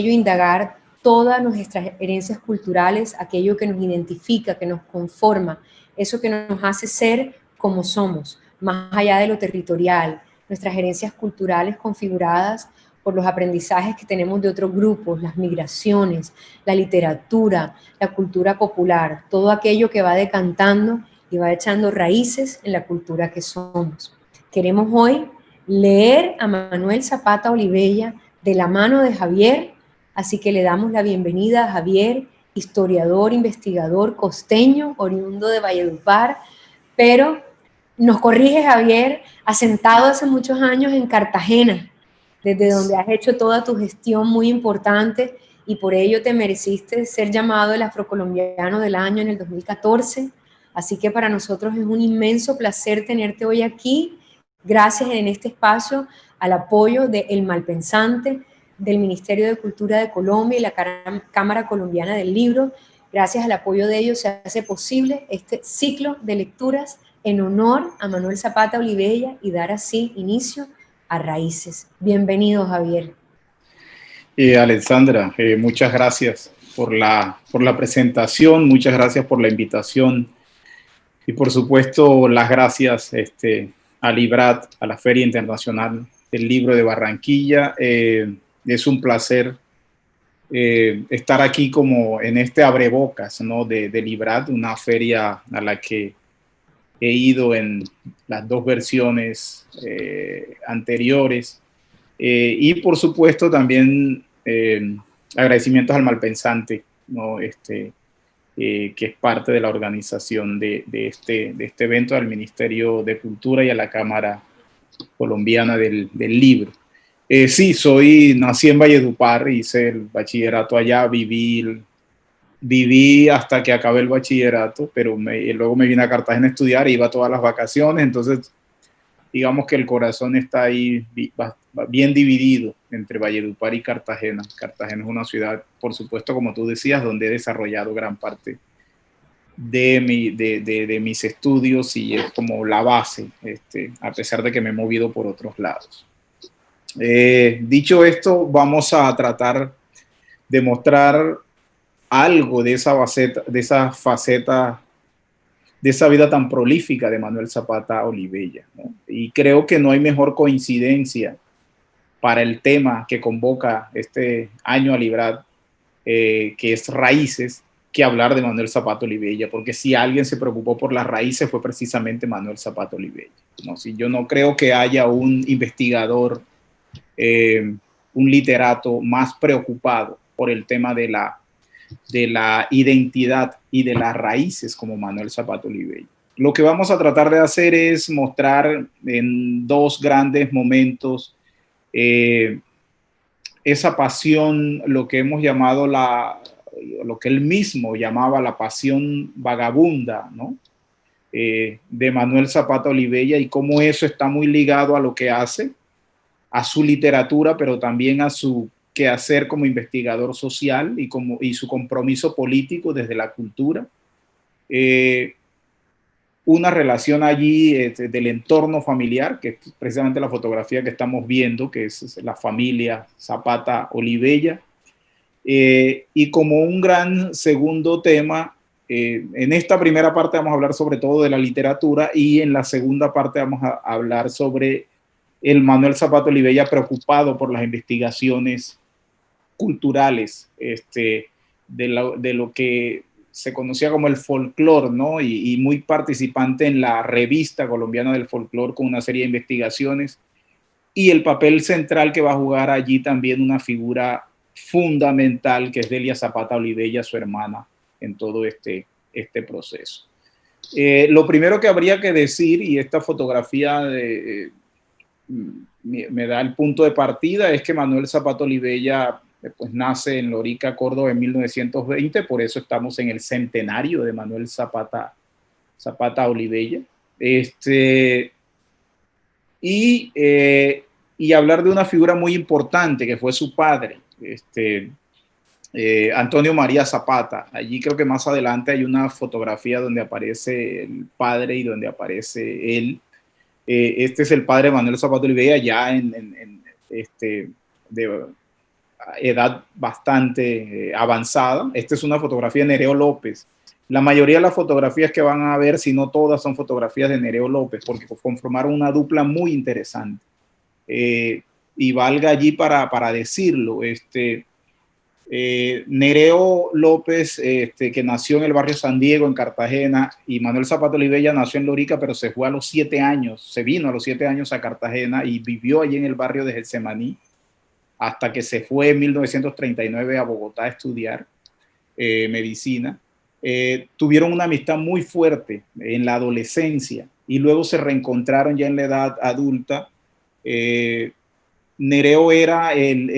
indagar todas nuestras herencias culturales, aquello que nos identifica, que nos conforma, eso que nos hace ser como somos, más allá de lo territorial, nuestras herencias culturales configuradas por los aprendizajes que tenemos de otros grupos, las migraciones, la literatura, la cultura popular, todo aquello que va decantando y va echando raíces en la cultura que somos. Queremos hoy leer a Manuel Zapata Olivella de la mano de Javier, así que le damos la bienvenida a Javier, historiador, investigador costeño, oriundo de Valledupar, pero nos corrige Javier, asentado hace muchos años en Cartagena, desde donde has hecho toda tu gestión muy importante y por ello te mereciste ser llamado el afrocolombiano del año en el 2014. Así que para nosotros es un inmenso placer tenerte hoy aquí. Gracias en este espacio al apoyo de El Malpensante, del Ministerio de Cultura de Colombia y la Cámara Colombiana del Libro. Gracias al apoyo de ellos se hace posible este ciclo de lecturas en honor a Manuel Zapata Olivella y dar así inicio a Raíces. Bienvenido, Javier. Alexandra, muchas gracias por la presentación, muchas gracias por la invitación y por supuesto las gracias a Librat, a la Feria Internacional del Libro de Barranquilla. Es un placer estar aquí como en este abrebocas, ¿no? de Librat, una feria a la que he ido en las dos versiones anteriores. Y por supuesto también agradecimientos al Malpensante, ¿no? Que es parte de la organización de este evento, al Ministerio de Cultura y a la Cámara Colombiana del Libro. Sí, nací en Valledupar, hice el bachillerato allá, viví hasta que acabé el bachillerato, pero luego me vine a Cartagena a estudiar, iba todas las vacaciones, entonces digamos que el corazón está ahí bien dividido entre Valledupar y Cartagena. Cartagena es una ciudad, por supuesto, como tú decías, donde he desarrollado gran parte de mis estudios y es como la base, a pesar de que me he movido por otros lados. Dicho esto, vamos a tratar de mostrar algo de esa faceta de esa vida tan prolífica de Manuel Zapata Olivella, ¿no? Y creo que no hay mejor coincidencia para el tema que convoca este año a Librat, que es Raíces, que hablar de Manuel Zapata Olivella, porque si alguien se preocupó por las raíces fue precisamente Manuel Zapata Olivella, ¿no? Si yo no creo que haya un investigador, un literato más preocupado por el tema de la identidad y de las raíces como Manuel Zapata Olivella. Lo que vamos a tratar de hacer es mostrar en dos grandes momentos esa pasión, lo que hemos llamado lo que él mismo llamaba la pasión vagabunda, ¿no? De Manuel Zapata Olivella y cómo eso está muy ligado a lo que hace, a su literatura, pero también a su quehacer como investigador social y su compromiso político desde la cultura. Una relación allí del entorno familiar, que es precisamente la fotografía que estamos viendo, que es la familia Zapata Olivella. Y como un gran segundo tema, en esta primera parte vamos a hablar sobre todo de la literatura y en la segunda parte vamos a hablar sobre el Manuel Zapata Olivella preocupado por las investigaciones culturales de lo que se conocía como el folclore, ¿no? Y muy participante en la revista colombiana del folclore con una serie de investigaciones y el papel central que va a jugar allí también una figura fundamental que es Delia Zapata Olivella, su hermana, en todo este proceso. Lo primero que habría que decir, y esta fotografía me da el punto de partida, es que Manuel Zapata Olivella pues nace en Lorica, Córdoba en 1920, por eso estamos en el centenario de Manuel Zapata Olivella. Y hablar de una figura muy importante que fue su padre, Antonio María Zapata. Allí creo que más adelante hay una fotografía donde aparece el padre y donde aparece él. Este es el padre Manuel Zapata Olivella ya edad bastante avanzada. Esta es una fotografía de Nereo López. La mayoría de las fotografías que van a ver, si no todas, son fotografías de Nereo López, porque conformaron una dupla muy interesante. Y valga allí para decirlo, Nereo López, que nació en el barrio San Diego, en Cartagena, y Manuel Zapata Olivella nació en Lorica, pero se fue a los 7 años, se vino a los 7 años a Cartagena y vivió allí en el barrio de Getsemaní, hasta que se fue en 1939 a Bogotá a estudiar medicina. Tuvieron una amistad muy fuerte en la adolescencia y luego se reencontraron ya en la edad adulta. Nereo era el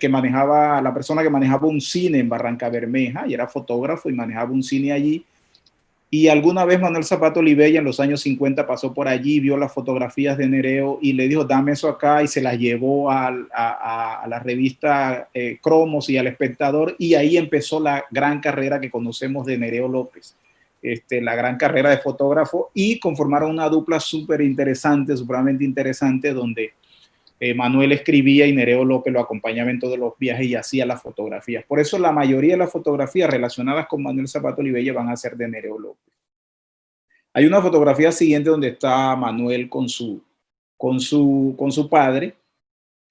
que manejaba, la persona que manejaba un cine en Barranca Bermeja, y era fotógrafo y manejaba un cine allí. Y alguna vez Manuel Zapata Olivella en los años 50 pasó por allí, vio las fotografías de Nereo y le dijo, dame eso acá, y se las llevó a la revista Cromos y al Espectador, y ahí empezó la gran carrera que conocemos de Nereo López, la gran carrera de fotógrafo, y conformaron una dupla súper interesante, supremamente interesante, donde Manuel escribía y Nereo López lo acompañaba en todos los viajes y hacía las fotografías. Por eso la mayoría de las fotografías relacionadas con Manuel Zapata Olivella van a ser de Nereo López. Hay una fotografía siguiente donde está Manuel con su padre,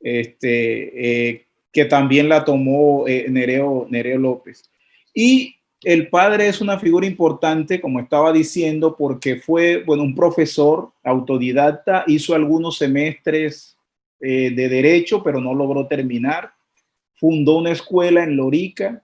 que también la tomó Nereo López. Y el padre es una figura importante, como estaba diciendo, porque fue, bueno, un profesor autodidacta, hizo algunos semestres de Derecho, pero no logró terminar. Fundó una escuela en Lorica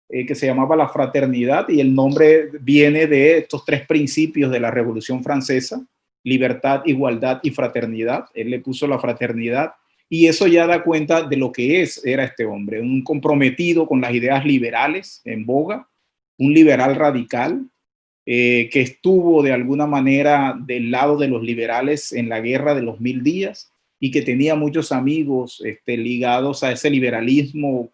que se llamaba La Fraternidad, y el nombre viene de estos 3 principios de la Revolución Francesa: libertad, igualdad y fraternidad. Él le puso la fraternidad, y eso ya da cuenta de lo que era este hombre, un comprometido con las ideas liberales en boga, un liberal radical, que estuvo de alguna manera del lado de los liberales en la Guerra de los 1000 días, y que tenía muchos amigos ligados a ese liberalismo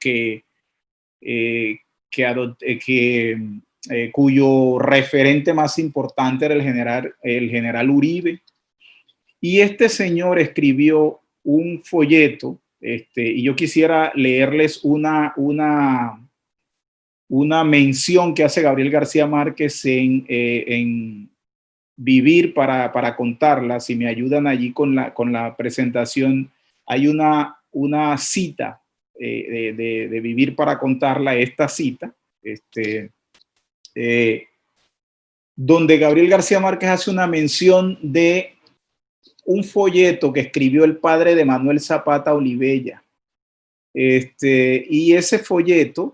cuyo referente más importante era el general Uribe. Y este señor escribió un folleto, y yo quisiera leerles una mención que hace Gabriel García Márquez en Vivir para contarla. Si me ayudan allí con la presentación, hay una cita de Vivir para contarla, esta cita, donde Gabriel García Márquez hace una mención de un folleto que escribió el padre de Manuel Zapata Olivella. Y ese folleto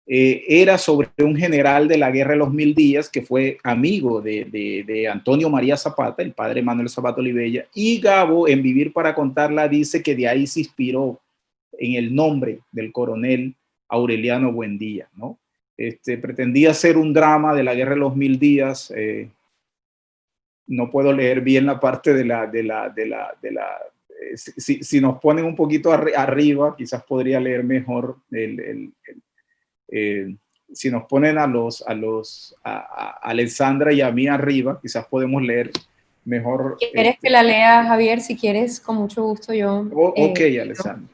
era sobre un general de la Guerra de los 1000 días que fue amigo de Antonio María Zapata, el padre Manuel Zapata Olivella, y Gabo en Vivir para contarla dice que de ahí se inspiró en el nombre del coronel Aureliano Buendía, ¿no? Pretendía ser un drama de la Guerra de los 1000 días. No puedo leer bien la parte si nos ponen un poquito arriba, quizás podría leer mejor si nos ponen a Alexandra y a mí arriba, quizás podemos leer mejor. ¿Quieres que la lea, Javier? Si quieres, con mucho gusto yo. Ok, Alexandra.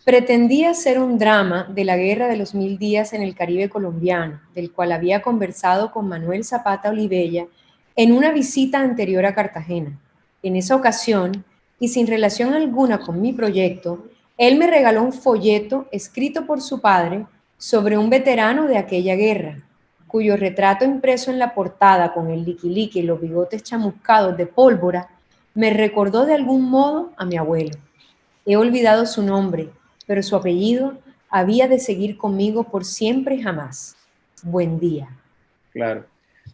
Pretendía ser un drama de la Guerra de los 1000 días en el Caribe colombiano, del cual había conversado con Manuel Zapata Olivella en una visita anterior a Cartagena. En esa ocasión, y sin relación alguna con mi proyecto, él me regaló un folleto escrito por su padre sobre un veterano de aquella guerra, cuyo retrato impreso en la portada con el liquiliqui y los bigotes chamuscados de pólvora me recordó de algún modo a mi abuelo. He olvidado su nombre, pero su apellido había de seguir conmigo por siempre y jamás. Buen día. Claro.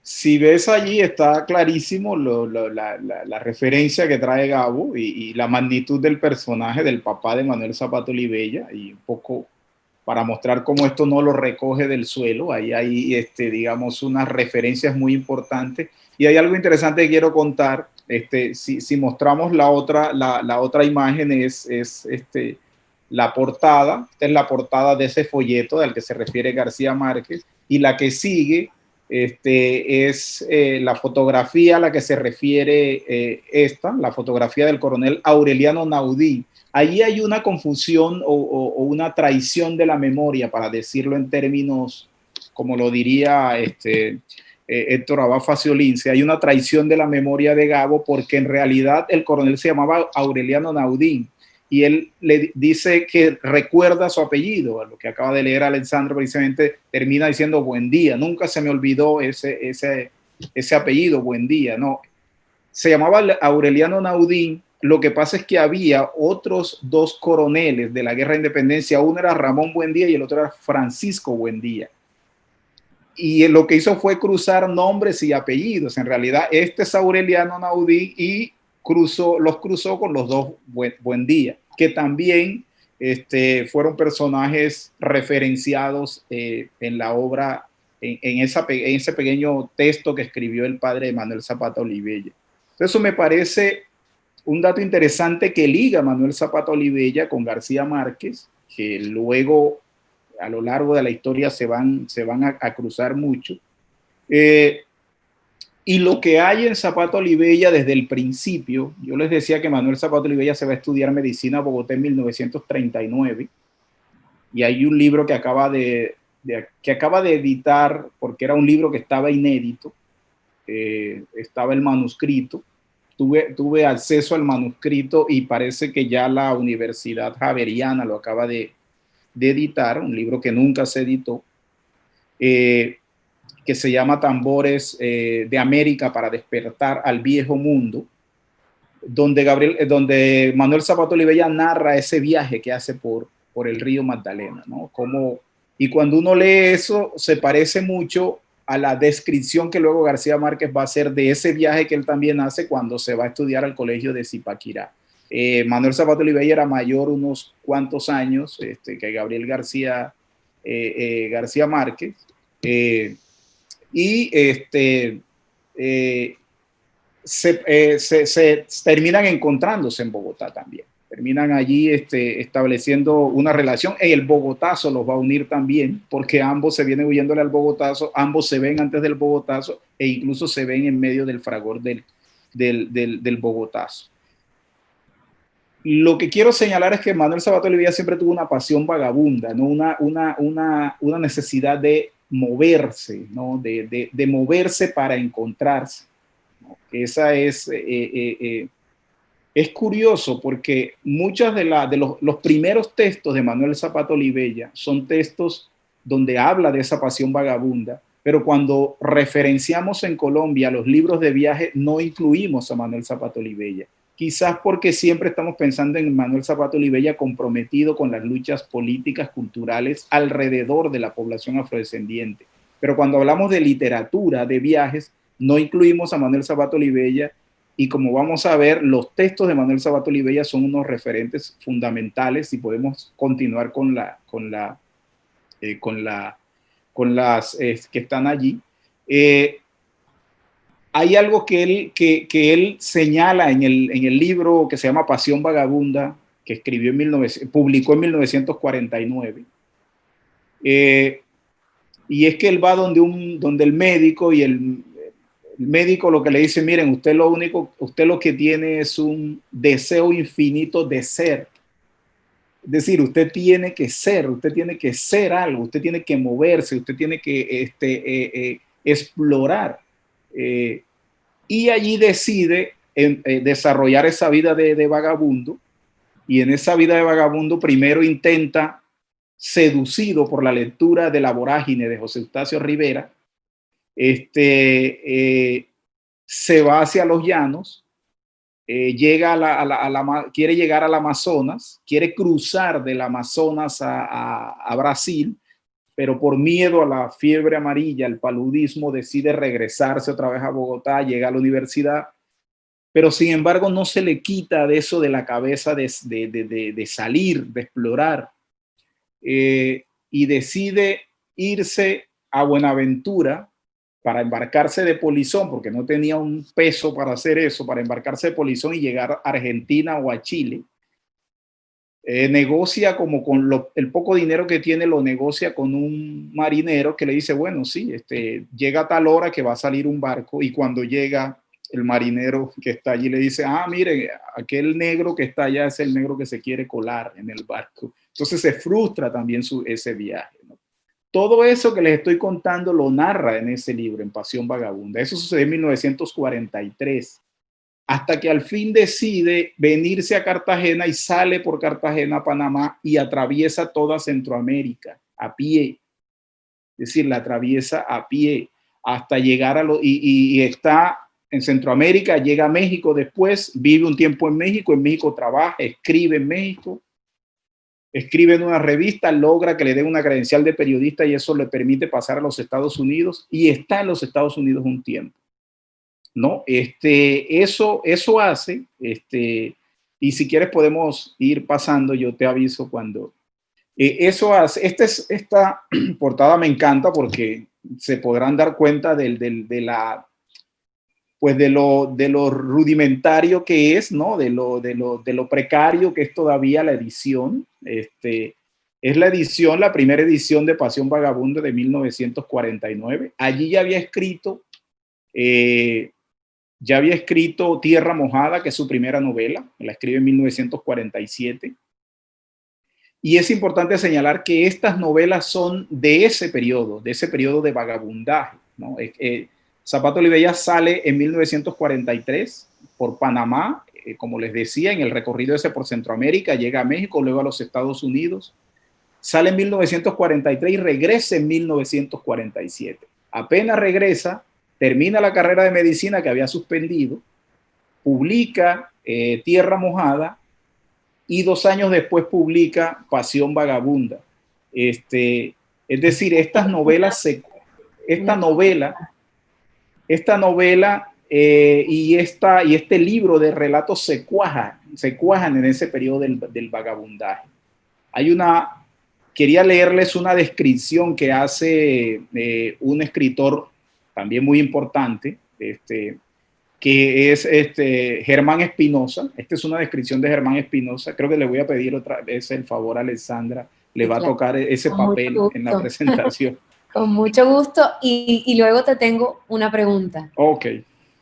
Si ves allí, está clarísimo la referencia que trae Gabo y la magnitud del personaje del papá de Manuel Zapata Olivella, y un poco para mostrar cómo esto no lo recoge del suelo. Ahí hay, digamos, unas referencias muy importantes. Y hay algo interesante que quiero contar. Si mostramos la otra imagen, es la portada. Esta es la portada de ese folleto al que se refiere García Márquez. Y la que sigue Es la fotografía a la que se refiere la fotografía del coronel Aureliano Naudí. Allí hay una confusión o una traición de la memoria, para decirlo en términos, como lo diría Héctor Abad Faciolince. Hay una traición de la memoria de Gabo, porque en realidad el coronel se llamaba Aureliano Naudín, y él le dice que recuerda su apellido. Lo que acaba de leer Alexandre precisamente termina diciendo buen día. Nunca se me olvidó ese apellido, buen día. No, se llamaba Aureliano Naudín. Lo que pasa es que había otros dos coroneles de la Guerra de Independencia. Uno era Ramón Buendía y el otro era Francisco Buendía. Y lo que hizo fue cruzar nombres y apellidos. En realidad, este es Aureliano Naudín y los cruzó con los dos Buendía, que también fueron personajes referenciados en la obra, en ese pequeño texto que escribió el padre Manuel Zapata Olivella. Eso me parece un dato interesante que liga Manuel Zapata Olivella con García Márquez, que luego a lo largo de la historia se van a cruzar mucho. Y lo que hay en Zapata Olivella desde el principio, yo les decía que Manuel Zapata Olivella se va a estudiar medicina a Bogotá en 1939, y hay un libro que acaba de editar, porque era un libro que estaba inédito, estaba el manuscrito. Tuve acceso al manuscrito y parece que ya la Universidad Javeriana lo acaba de editar, un libro que nunca se editó, que se llama Tambores de América para despertar al viejo mundo, donde Manuel Zapata Olivella narra ese viaje que hace por el río Magdalena, ¿no? Y cuando uno lee eso, se parece mucho a la descripción que luego García Márquez va a hacer de ese viaje que él también hace cuando se va a estudiar al colegio de Zipaquirá. Manuel Zapata Olivella era mayor unos cuantos años que Gabriel García Márquez, y se terminan encontrándose en Bogotá también. Terminan allí estableciendo una relación. El Bogotazo los va a unir también, porque ambos se vienen huyéndole al Bogotazo, ambos se ven antes del Bogotazo e incluso se ven en medio del fragor del Bogotazo. Lo que quiero señalar es que Manuel Zapata Olivella siempre tuvo una pasión vagabunda, ¿no? una necesidad de moverse, ¿no? de moverse para encontrarse, ¿no? Esa es curioso, porque muchos de los primeros textos de Manuel Zapata Olivella son textos donde habla de esa pasión vagabunda, pero cuando referenciamos en Colombia los libros de viaje no incluimos a Manuel Zapata Olivella. Quizás porque siempre estamos pensando en Manuel Zapata Olivella comprometido con las luchas políticas, culturales alrededor de la población afrodescendiente. Pero cuando hablamos de literatura, de viajes, no incluimos a Manuel Zapata Olivella, y como vamos a ver, los textos de Manuel Zapata Olivella son unos referentes fundamentales, y podemos continuar con las que están allí. Hay algo que él señala en el libro que se llama Pasión Vagabunda, que publicó en 1949. Y es que él va donde el médico, y el médico lo que le dice: miren, usted lo que tiene es un deseo infinito de ser. Es decir, usted tiene que ser algo, usted tiene que moverse, usted tiene que explorar. Y allí decide desarrollar esa vida de vagabundo, y en esa vida de vagabundo primero intenta, seducido por la lectura de La Vorágine de José Eustacio Rivera, se va hacia los llanos, quiere llegar al Amazonas, quiere cruzar del Amazonas a Brasil, pero por miedo a la fiebre amarilla, al paludismo, decide regresarse otra vez a Bogotá, llega a la universidad, pero sin embargo no se le quita de eso de la cabeza de salir, de explorar, y decide irse a Buenaventura para embarcarse de polizón, porque no tenía un peso para hacer eso, para embarcarse de polizón y llegar a Argentina o a Chile. negocia como con el poco dinero que tiene, lo negocia con un marinero que le dice, bueno, sí, llega a tal hora que va a salir un barco, y cuando llega el marinero que está allí le dice, ah, mire, aquel negro que está allá es el negro que se quiere colar en el barco. Entonces se frustra también ese viaje, ¿no? Todo eso que les estoy contando lo narra en ese libro, en Pasión Vagabunda. Eso sucedió en 1943. Hasta que al fin decide venirse a Cartagena y sale por Cartagena a Panamá y atraviesa toda Centroamérica a pie. Es decir, la atraviesa a pie hasta llegar y está en Centroamérica, llega a México después, vive un tiempo en México trabaja, escribe en México, escribe en una revista, logra que le den una credencial de periodista y eso le permite pasar a los Estados Unidos y está en los Estados Unidos un tiempo. ¿No? Eso hace, y si quieres podemos ir pasando, yo te aviso cuando. Eso hace, esta portada me encanta porque se podrán dar cuenta pues de lo rudimentario que es, ¿no? De lo precario que es todavía la edición. Es la edición, la primera edición de Pasión Vagabunda de 1949. Allí ya había escrito Tierra Mojada, que es su primera novela, la escribe en 1947. Y es importante señalar que estas novelas son de ese periodo de vagabundaje, ¿no? Zapato Olivella sale en 1943 por Panamá, como les decía, en el recorrido ese por Centroamérica, llega a México, luego a los Estados Unidos, sale en 1943 y regresa en 1947. Apenas regresa, termina la carrera de medicina que había suspendido, publica Tierra Mojada y 2 años después publica Pasión Vagabunda. Es decir, esta novela y este libro de relatos se cuajan en ese periodo del vagabundaje. Quería leerles una descripción que hace un escritor también muy importante, que es Germán Espinosa. Esta es una descripción de Germán Espinosa. Creo que le voy a pedir otra vez el favor a Alessandra. Le va a tocar ese papel en la presentación. Con mucho gusto. Y luego te tengo una pregunta. Ok.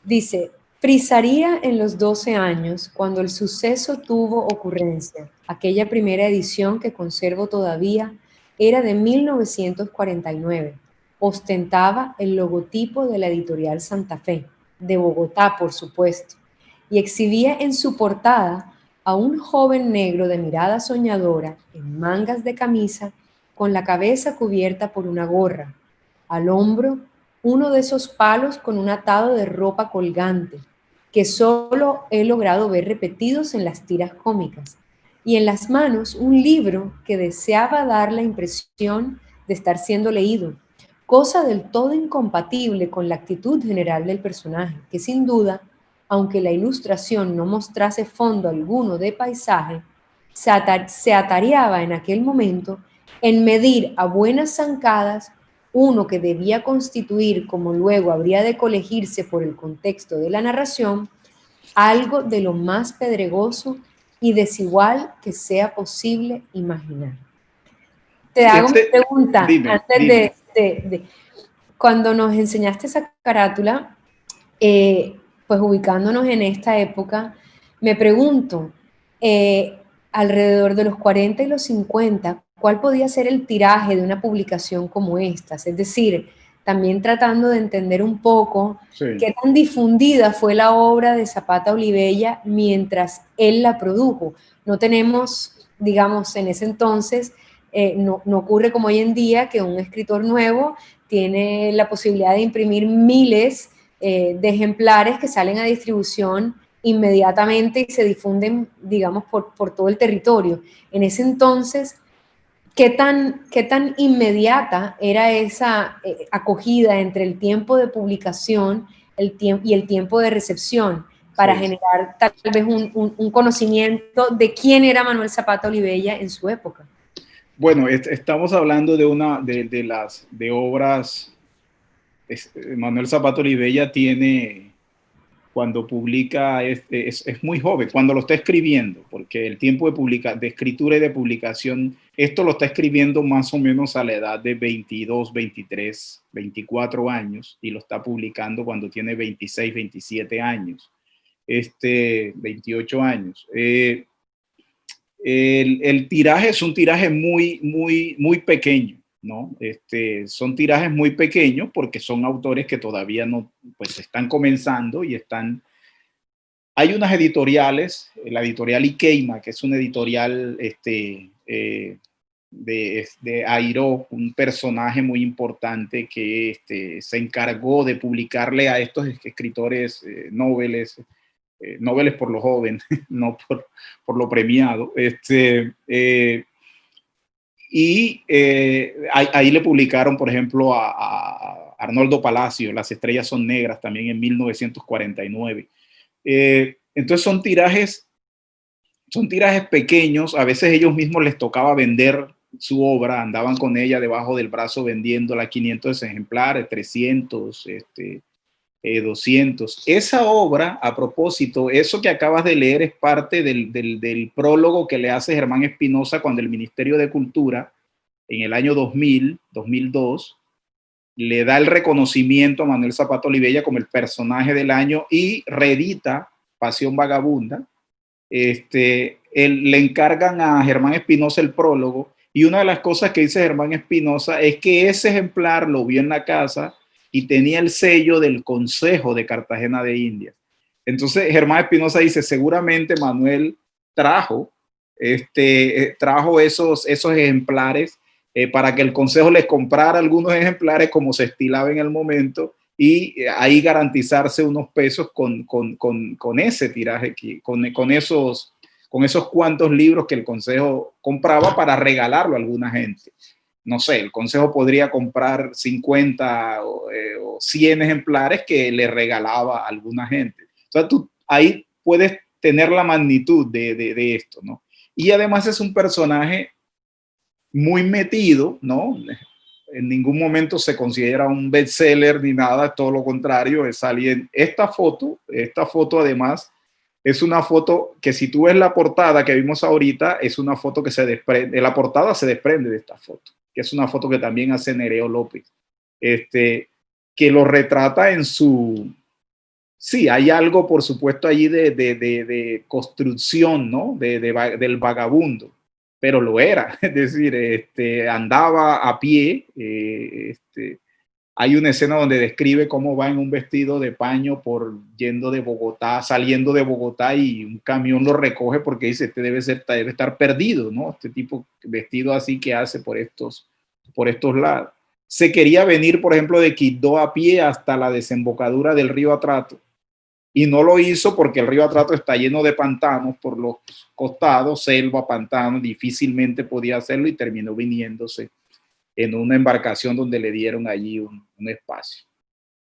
Dice, frisaría en los 12 años cuando el suceso tuvo ocurrencia. Aquella primera edición que conservo todavía era de 1949. Ostentaba el logotipo de la editorial Santa Fe, de Bogotá, por supuesto, y exhibía en su portada a un joven negro de mirada soñadora, en mangas de camisa, con la cabeza cubierta por una gorra, al hombro uno de esos palos con un atado de ropa colgante, que solo he logrado ver repetidos en las tiras cómicas, y en las manos un libro que deseaba dar la impresión de estar siendo leído, cosa del todo incompatible con la actitud general del personaje, que sin duda, aunque la ilustración no mostrase fondo alguno de paisaje, se atareaba en aquel momento en medir a buenas zancadas uno que debía constituir, como luego habría de colegirse por el contexto de la narración, algo de lo más pedregoso y desigual que sea posible imaginar. Te hago una pregunta antes de cuando nos enseñaste esa carátula, pues ubicándonos en esta época, me pregunto, alrededor de los 40 y los 50, ¿cuál podía ser el tiraje de una publicación como esta? Es decir, también tratando de entender un poco qué tan difundida fue la obra de Zapata Olivella mientras él la produjo. No tenemos, digamos, en ese entonces, no ocurre como hoy en día que un escritor nuevo tiene la posibilidad de imprimir miles de ejemplares que salen a distribución inmediatamente y se difunden, digamos, por todo el territorio. En ese entonces, ¿qué tan inmediata era esa acogida entre el tiempo de publicación y el tiempo de recepción para generar tal vez un conocimiento de quién era Manuel Zapata Olivella en su época? Bueno, estamos hablando de obras. Manuel Zapata Olivella tiene cuando publica, es muy joven, cuando lo está escribiendo, porque el tiempo de escritura y de publicación, esto lo está escribiendo más o menos a la edad de 22, 23, 24 años, y lo está publicando cuando tiene 26, 27 años, 28 años. El tiraje es un tiraje muy pequeño, ¿no? Son tirajes muy pequeños porque son autores que todavía no, pues están comenzando y están... Hay unas editoriales, la editorial Ikeima, que es una editorial de Airo, un personaje muy importante que se encargó de publicarle a estos escritores noveles por lo joven, no por lo premiado. Ahí le publicaron, por ejemplo, a Arnoldo Palacio, Las estrellas son negras, también en 1949. Entonces son tirajes pequeños, a veces ellos mismos les tocaba vender su obra, andaban con ella debajo del brazo vendiéndola, 500 ejemplares, 300, 200. Esa obra, a propósito, eso que acabas de leer es parte del prólogo que le hace Germán Espinosa cuando el Ministerio de Cultura, en el año 2002, le da el reconocimiento a Manuel Zapata Olivella como el personaje del año y reedita Pasión Vagabunda. Le encargan a Germán Espinosa el prólogo, y una de las cosas que dice Germán Espinosa es que ese ejemplar lo vio en la casa y tenía el sello del Consejo de Cartagena de Indias. Entonces Germán Espinosa dice, seguramente Manuel trajo esos ejemplares para que el Consejo les comprara algunos ejemplares como se estilaba en el momento, y ahí garantizarse unos pesos con ese tiraje, con esos cuantos libros que el Consejo compraba para regalarlo a alguna gente. No sé, el Consejo podría comprar 50 o 100 ejemplares que le regalaba a alguna gente. O sea, tú ahí puedes tener la magnitud de esto, ¿no? Y además es un personaje muy metido, ¿no? En ningún momento se considera un bestseller ni nada, todo lo contrario, es alguien. Esta foto además es una foto que, si tú ves la portada que vimos ahorita, es una foto que se desprende, la portada se desprende de esta foto, que es una foto que también hace Nereo López, que lo retrata en su... Sí, hay algo, por supuesto, allí de construcción, ¿no? Del vagabundo, pero lo era, es decir, andaba a pie. Hay una escena donde describe cómo va en un vestido de paño saliendo de Bogotá, y un camión lo recoge porque dice, debe estar perdido, ¿no? Este tipo vestido así que hace por estos lados. Se quería venir, por ejemplo, de Quibdó a pie hasta la desembocadura del río Atrato, y no lo hizo porque el río Atrato está lleno de pantanos por los costados, selva, pantanos, difícilmente podía hacerlo, y terminó viniéndose en una embarcación donde le dieron allí un espacio.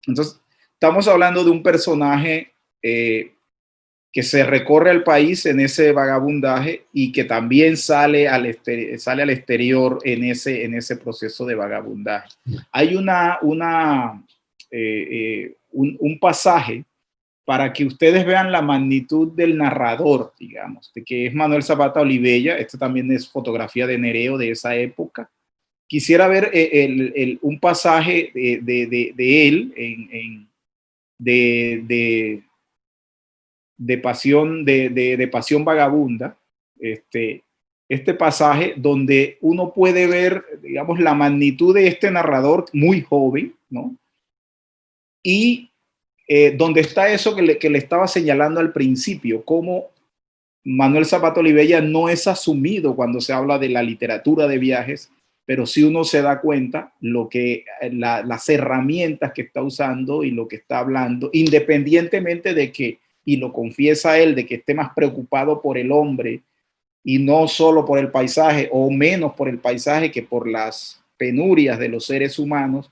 Entonces, estamos hablando de un personaje que se recorre al país en ese vagabundaje y que también sale al exterior en ese proceso de vagabundaje. Hay un pasaje para que ustedes vean la magnitud del narrador, digamos, de que es Manuel Zapata Olivella. Esto también es fotografía de Nereo de esa época. Quisiera ver un pasaje de él de Pasión Vagabunda, este pasaje donde uno puede ver, digamos, la magnitud de este narrador muy joven, ¿no? Y donde está eso que le estaba señalando al principio, cómo Manuel Zapata Olivella no es asumido cuando se habla de la literatura de viajes, pero sí uno se da cuenta las herramientas que está usando y lo que está hablando, independientemente de que, y lo confiesa él, de que esté más preocupado por el hombre y no solo por el paisaje, o menos por el paisaje que por las penurias de los seres humanos.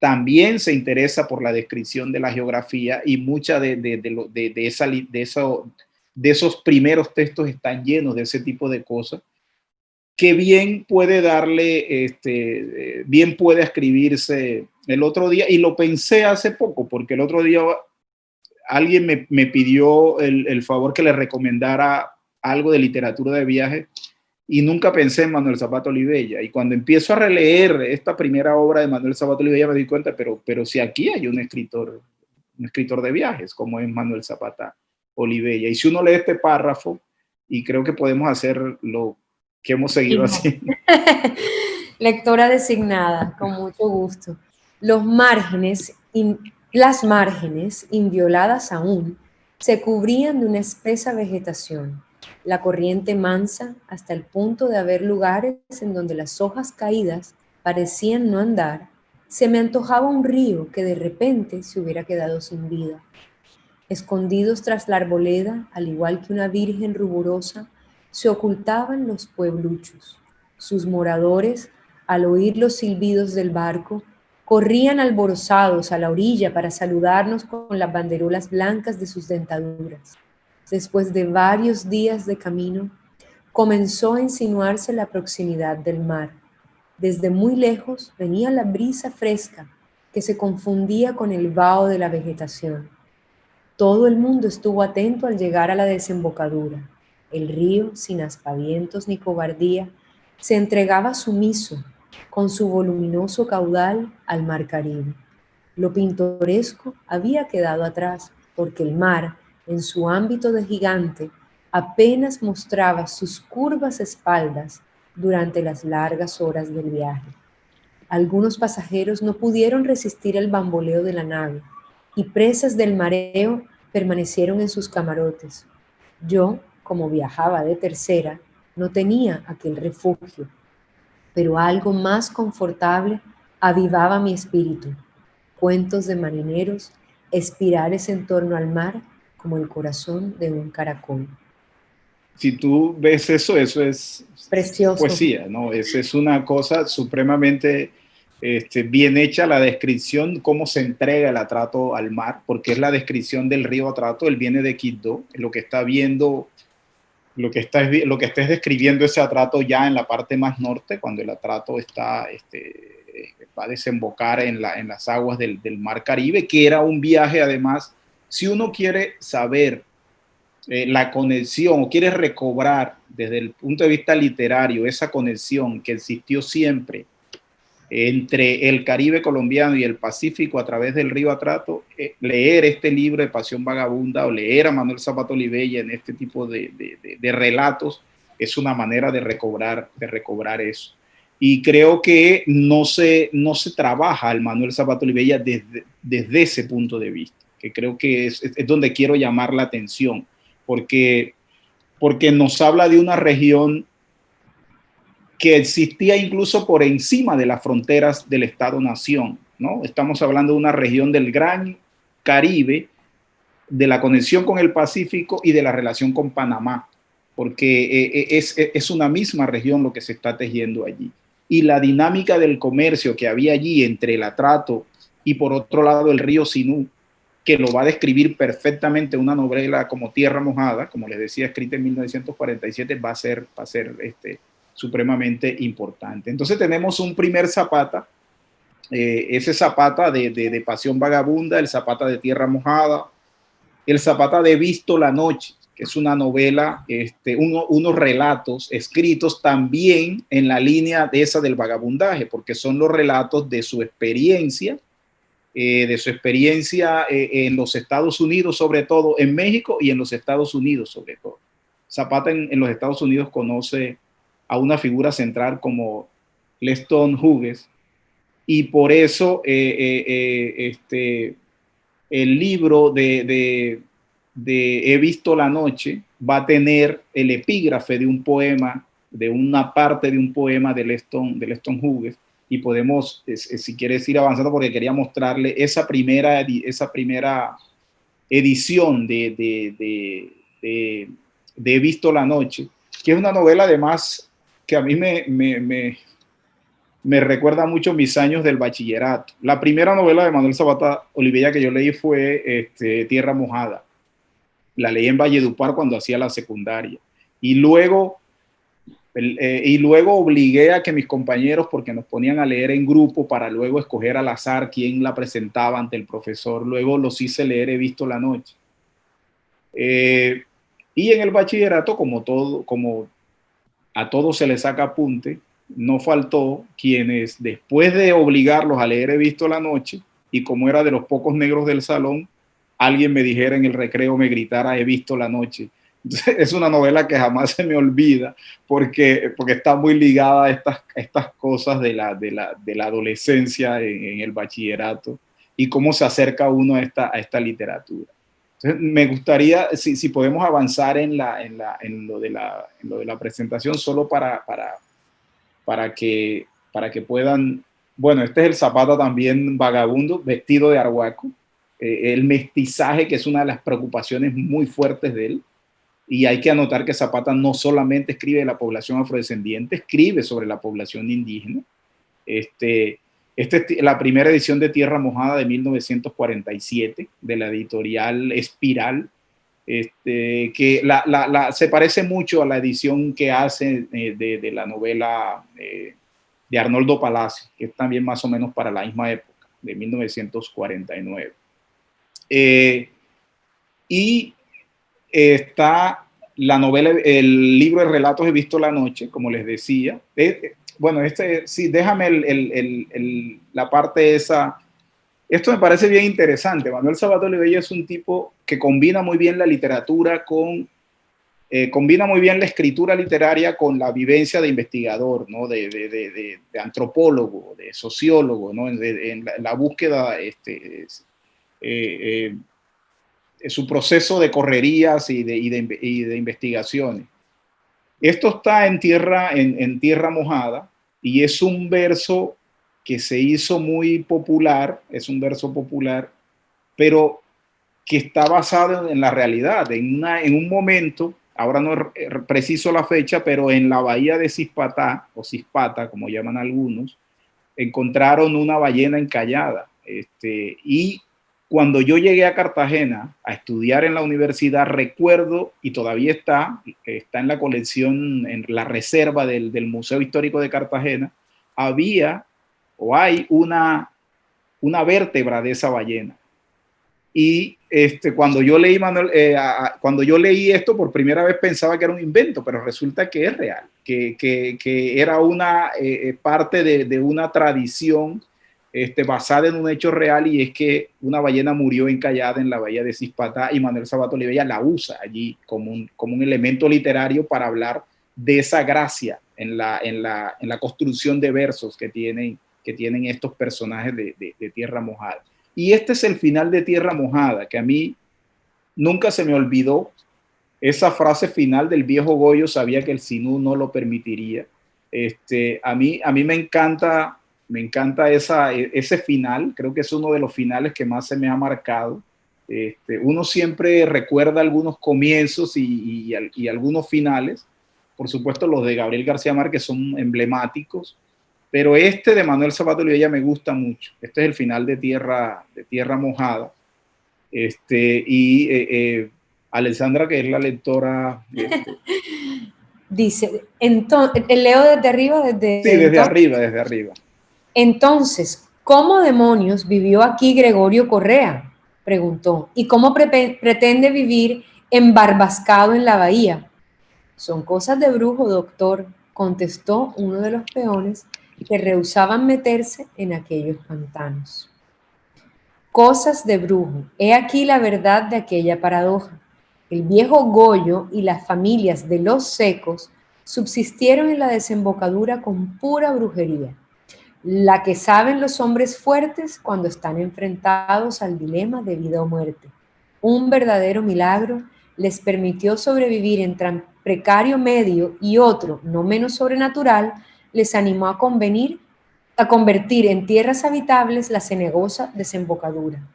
También se interesa por la descripción de la geografía, y mucha de esos primeros textos están llenos de ese tipo de cosas, que bien puede bien puede escribirse. El otro día, y lo pensé hace poco, porque el otro día alguien me pidió el favor que le recomendara algo de literatura de viaje y nunca pensé en Manuel Zapata Olivella. Y cuando empiezo a releer esta primera obra de Manuel Zapata Olivella me di cuenta, pero si aquí hay un escritor de viajes como es Manuel Zapata Olivella. Y si uno lee este párrafo, y creo que podemos hacer lo que hemos seguido haciendo. Lectora designada, con mucho gusto. Las márgenes, invioladas aún, se cubrían de una espesa vegetación, la corriente mansa hasta el punto de haber lugares en donde las hojas caídas parecían no andar. Se me antojaba un río que de repente se hubiera quedado sin vida. Escondidos tras la arboleda, al igual que una virgen ruborosa, se ocultaban los puebluchos. Sus moradores, al oír los silbidos del barco, corrían alborozados a la orilla para saludarnos con las banderolas blancas de sus dentaduras. Después de varios días de camino, comenzó a insinuarse la proximidad del mar. Desde muy lejos venía la brisa fresca que se confundía con el vaho de la vegetación. Todo el mundo estuvo atento al llegar a la desembocadura. El río, sin aspavientos ni cobardía, se entregaba sumiso, con su voluminoso caudal, al mar Caribe. Lo pintoresco había quedado atrás, porque el mar, en su ámbito de gigante, apenas mostraba sus curvas espaldas durante las largas horas del viaje. Algunos pasajeros no pudieron resistir el bamboleo de la nave, y presas del mareo permanecieron en sus camarotes. Yo, como viajaba de tercera, no tenía aquel refugio, pero algo más confortable avivaba mi espíritu. Cuentos de marineros, espirales en torno al mar como el corazón de un caracol. Si tú ves eso es precioso. Poesía, ¿no? Es una cosa supremamente bien hecha la descripción, cómo se entrega el atrato al mar, porque es la descripción del río Atrato. Él viene de Quibdó, lo que está viendo, lo que estés describiendo ese atrato ya en la parte más norte, cuando el atrato está, va a desembocar en las aguas del mar Caribe, que era un viaje además, si uno quiere saber la conexión o quiere recobrar desde el punto de vista literario esa conexión que existió siempre entre el Caribe colombiano y el Pacífico a través del río Atrato, leer este libro de Pasión Vagabunda o leer a Manuel Zapata Olivella en este tipo de relatos es una manera de recobrar eso. Y creo que no se trabaja al Manuel Zapata Olivella desde ese punto de vista, que creo que es donde quiero llamar la atención, porque nos habla de una región que existía incluso por encima de las fronteras del Estado-Nación, ¿no? Estamos hablando de una región del Gran Caribe, de la conexión con el Pacífico y de la relación con Panamá, porque es una misma región lo que se está tejiendo allí. Y la dinámica del comercio que había allí entre el Atrato y por otro lado el río Sinú, que lo va a describir perfectamente una novela como Tierra Mojada, como les decía, escrita en 1947, va a ser supremamente importante. Entonces tenemos un primer Zapata, ese Zapata de Pasión Vagabunda, el Zapata de Tierra Mojada, el Zapata de Visto la Noche, que es una novela, unos relatos escritos también en la línea de esa del vagabundaje, porque son los relatos de su experiencia en los Estados Unidos, sobre todo en México y en los Estados Unidos, sobre todo. Zapata en los Estados Unidos conoce a una figura central como Leston Hughes, y por eso el libro de He visto la noche va a tener el epígrafe de un poema, de una parte de un poema de Leston Hughes, y podemos, si quieres ir avanzando, porque quería mostrarle esa primera edición de He visto la noche, que es una novela además que a mí me recuerda mucho mis años del bachillerato. La primera novela de Manuel Zapata Olivella que yo leí fue Tierra Mojada. La leí en Valledupar cuando hacía la secundaria. Y luego obligué a que mis compañeros, porque nos ponían a leer en grupo para luego escoger al azar quién la presentaba ante el profesor, luego los hice leer He visto la noche. Eh, y en el bachillerato, como a todos se les saca apunte, no faltó quienes, después de obligarlos a leer He visto la noche, y como era de los pocos negros del salón, alguien me dijera en el recreo, me gritara, He visto la noche. Entonces, es una novela que jamás se me olvida porque está muy ligada a estas cosas de la adolescencia en el bachillerato y cómo se acerca uno a esta literatura. Entonces, me gustaría, si podemos avanzar en lo de la presentación, solo para que puedan, bueno, este es el Zapata también vagabundo, vestido de arhuaco, el mestizaje, que es una de las preocupaciones muy fuertes de él, y hay que anotar que Zapata no solamente escribe de la población afrodescendiente, escribe sobre la población indígena. Esta es la primera edición de Tierra Mojada de 1947, de la editorial Espiral, que se parece mucho a la edición que hace de la novela de Arnoldo Palacio, que es también más o menos para la misma época, de 1949. Y está la novela, el libro de relatos He visto la noche, como les decía. Bueno, sí, déjame la parte esa. Esto me parece bien interesante. Manuel Sabato Olivella es un tipo que combina muy bien la literatura combina muy bien la escritura literaria con la vivencia de investigador, ¿no? de antropólogo, de sociólogo, ¿no? En la búsqueda, su proceso de correrías y de investigaciones. Esto está en tierra mojada y es un verso que se hizo muy popular, es un verso popular, pero que está basado en la realidad, en un momento, ahora no es preciso la fecha, pero en la bahía de Cispatá, o Cispata, como llaman algunos, encontraron una ballena encallada. Y cuando yo llegué a Cartagena a estudiar en la universidad, recuerdo, y todavía está en la colección, en la reserva del Museo Histórico de Cartagena, había o hay una vértebra de esa ballena. Y cuando yo leí cuando yo leí esto por primera vez pensaba que era un invento, pero resulta que es real, que era una parte de una tradición basada en un hecho real, y es que una ballena murió encallada en la bahía de Cispatá y Manuel Sabato Olivella la usa allí como un elemento literario para hablar de esa gracia en la construcción de versos que tienen estos personajes de Tierra Mojada. Y este es el final de Tierra Mojada, que a mí nunca se me olvidó esa frase final del viejo Goyo, sabía que el Sinú no lo permitiría. A mí me encanta ese final, creo que es uno de los finales que más se me ha marcado. Uno siempre recuerda algunos comienzos y algunos finales, por supuesto los de Gabriel García Márquez son emblemáticos, pero de Manuel Sabato Olivella me gusta mucho. Este es el final de Tierra Mojada. Alexandra, que es la lectora. Dice, entonces, leo desde arriba, Sí, desde arriba, desde arriba. Entonces, ¿cómo demonios vivió aquí Gregorio Correa? Preguntó. ¿Y cómo pretende vivir embarbascado en la bahía? Son cosas de brujo, doctor, contestó uno de los peones que rehusaban meterse en aquellos pantanos. Cosas de brujo. He aquí la verdad de aquella paradoja. El viejo Goyo y las familias de los secos subsistieron en la desembocadura con pura brujería, la que saben los hombres fuertes cuando están enfrentados al dilema de vida o muerte. Un verdadero milagro les permitió sobrevivir en tan precario medio, y otro, no menos sobrenatural, les animó a convertir en tierras habitables la cenagosa desembocadura.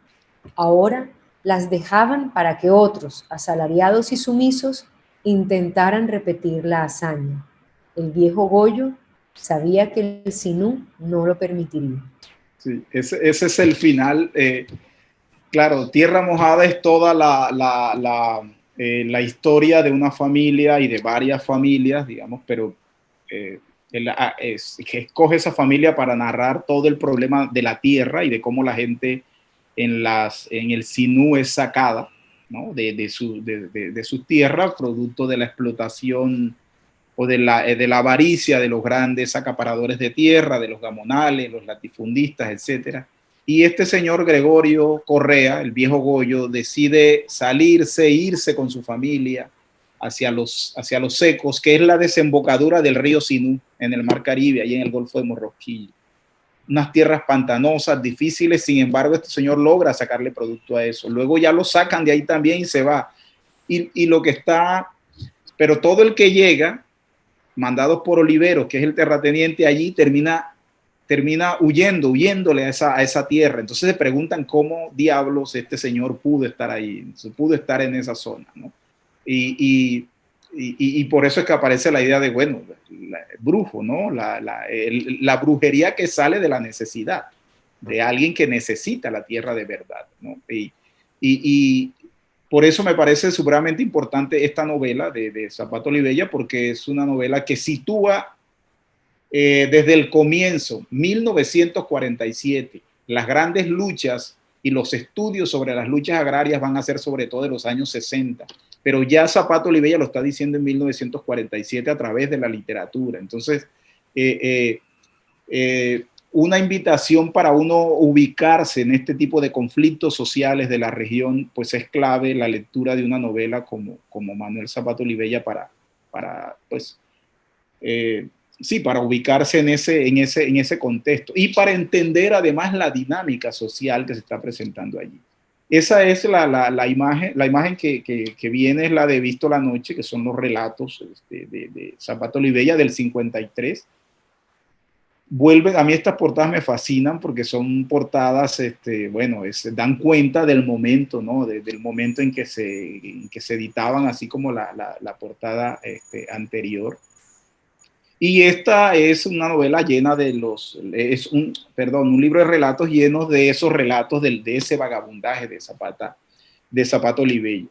Ahora las dejaban para que otros, asalariados y sumisos, intentaran repetir la hazaña. El viejo Goyo sabía que el Sinú no lo permitiría. Sí, ese es el final. Claro, Tierra Mojada es toda la historia de una familia y de varias familias, digamos, pero que escoge esa familia para narrar todo el problema de la tierra y de cómo la gente en el Sinú es sacada. ¿no? de sus tierras, producto de la explotación o de la avaricia de los grandes acaparadores de tierra, de los gamonales, los latifundistas, etcétera. Y este señor Gregorio Correa, el viejo Goyo, decide salirse, irse con su familia hacia los secos, que es la desembocadura del río Sinú en el Mar Caribe, ahí en el Golfo de Morrosquillo. Unas tierras pantanosas, difíciles, sin embargo, este señor logra sacarle producto a eso. Luego ya lo sacan de ahí también y se va. Y lo que está, pero todo el que llega, mandados por Oliveros, que es el terrateniente allí, termina huyéndole a esa tierra. Entonces se preguntan cómo diablos este señor pudo estar ahí, pudo estar en esa zona, ¿no? Y por eso es que aparece la idea de, bueno, brujo, ¿no? La brujería que sale de la necesidad, de alguien que necesita la tierra de verdad, ¿no? Y por eso me parece supremamente importante esta novela de Zapato Olivella, porque es una novela que sitúa desde el comienzo, 1947, las grandes luchas y los estudios sobre las luchas agrarias van a ser sobre todo de los años 60, pero ya Zapato Olivella lo está diciendo en 1947 a través de la literatura. Entonces, una invitación para uno ubicarse en este tipo de conflictos sociales de la región, pues es clave la lectura de una novela como Manuel Zapato Olivella para pues, sí, para ubicarse en ese contexto y para entender además la dinámica social que se está presentando allí. Esa es la imagen que viene, es la de Visto la Noche, que son los relatos de Zapato Olivella del 53. A mí estas portadas me fascinan porque son portadas, bueno, dan cuenta del momento, ¿no? Del momento en que se editaban, así como la portada anterior. Y esta es una novela llena un libro de relatos llenos de esos relatos de ese vagabundaje de Zapato Olivella.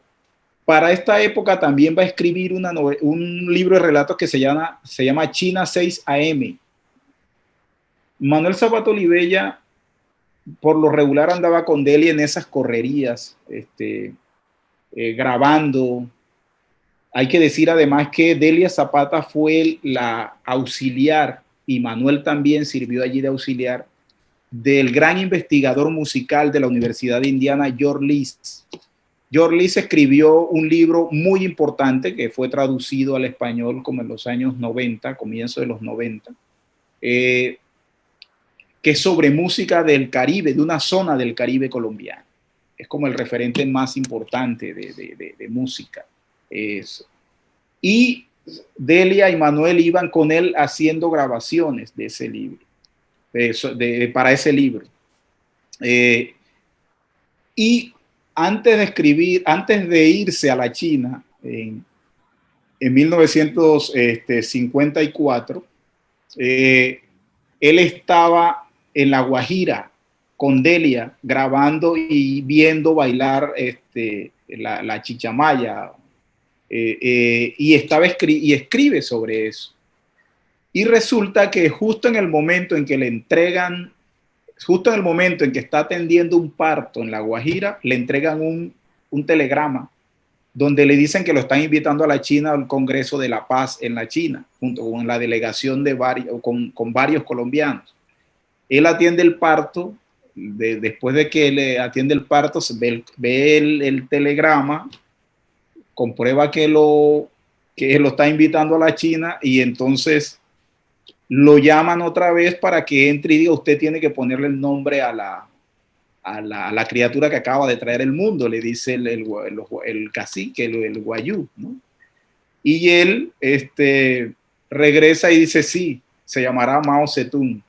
Para esta época también va a escribir un libro de relatos que se llama China 6 AM. Manuel Zapato Olivella, por lo regular, andaba con Delia en esas correrías, grabando. Hay que decir además que Delia Zapata fue la auxiliar, y Manuel también sirvió allí de auxiliar, del gran investigador musical de la Universidad de Indiana, George Lees. George Lees escribió un libro muy importante que fue traducido al español como en los años 90, comienzo de los 90, que es sobre música del Caribe, de una zona del Caribe colombiano. Es como el referente más importante de música. Y Delia y Manuel iban con él haciendo grabaciones de ese libro, para ese libro. Y antes de irse a la China, en 1954, él estaba en La Guajira con Delia, grabando y viendo bailar la chichamaya, y escribe sobre eso. Y resulta que justo en el momento en que está atendiendo un parto en La Guajira, le entregan un telegrama donde le dicen que lo están invitando a la China al Congreso de la Paz en la China, junto con la delegación con varios colombianos. Él atiende el parto, después de que le atiende el parto, ve el telegrama, comprueba que lo está invitando a la China, y entonces lo llaman otra vez para que entre y diga: usted tiene que ponerle el nombre a la criatura que acaba de traer el mundo, le dice el cacique, el guayú, ¿no? Y él regresa y dice: sí, se llamará Mao Zedong.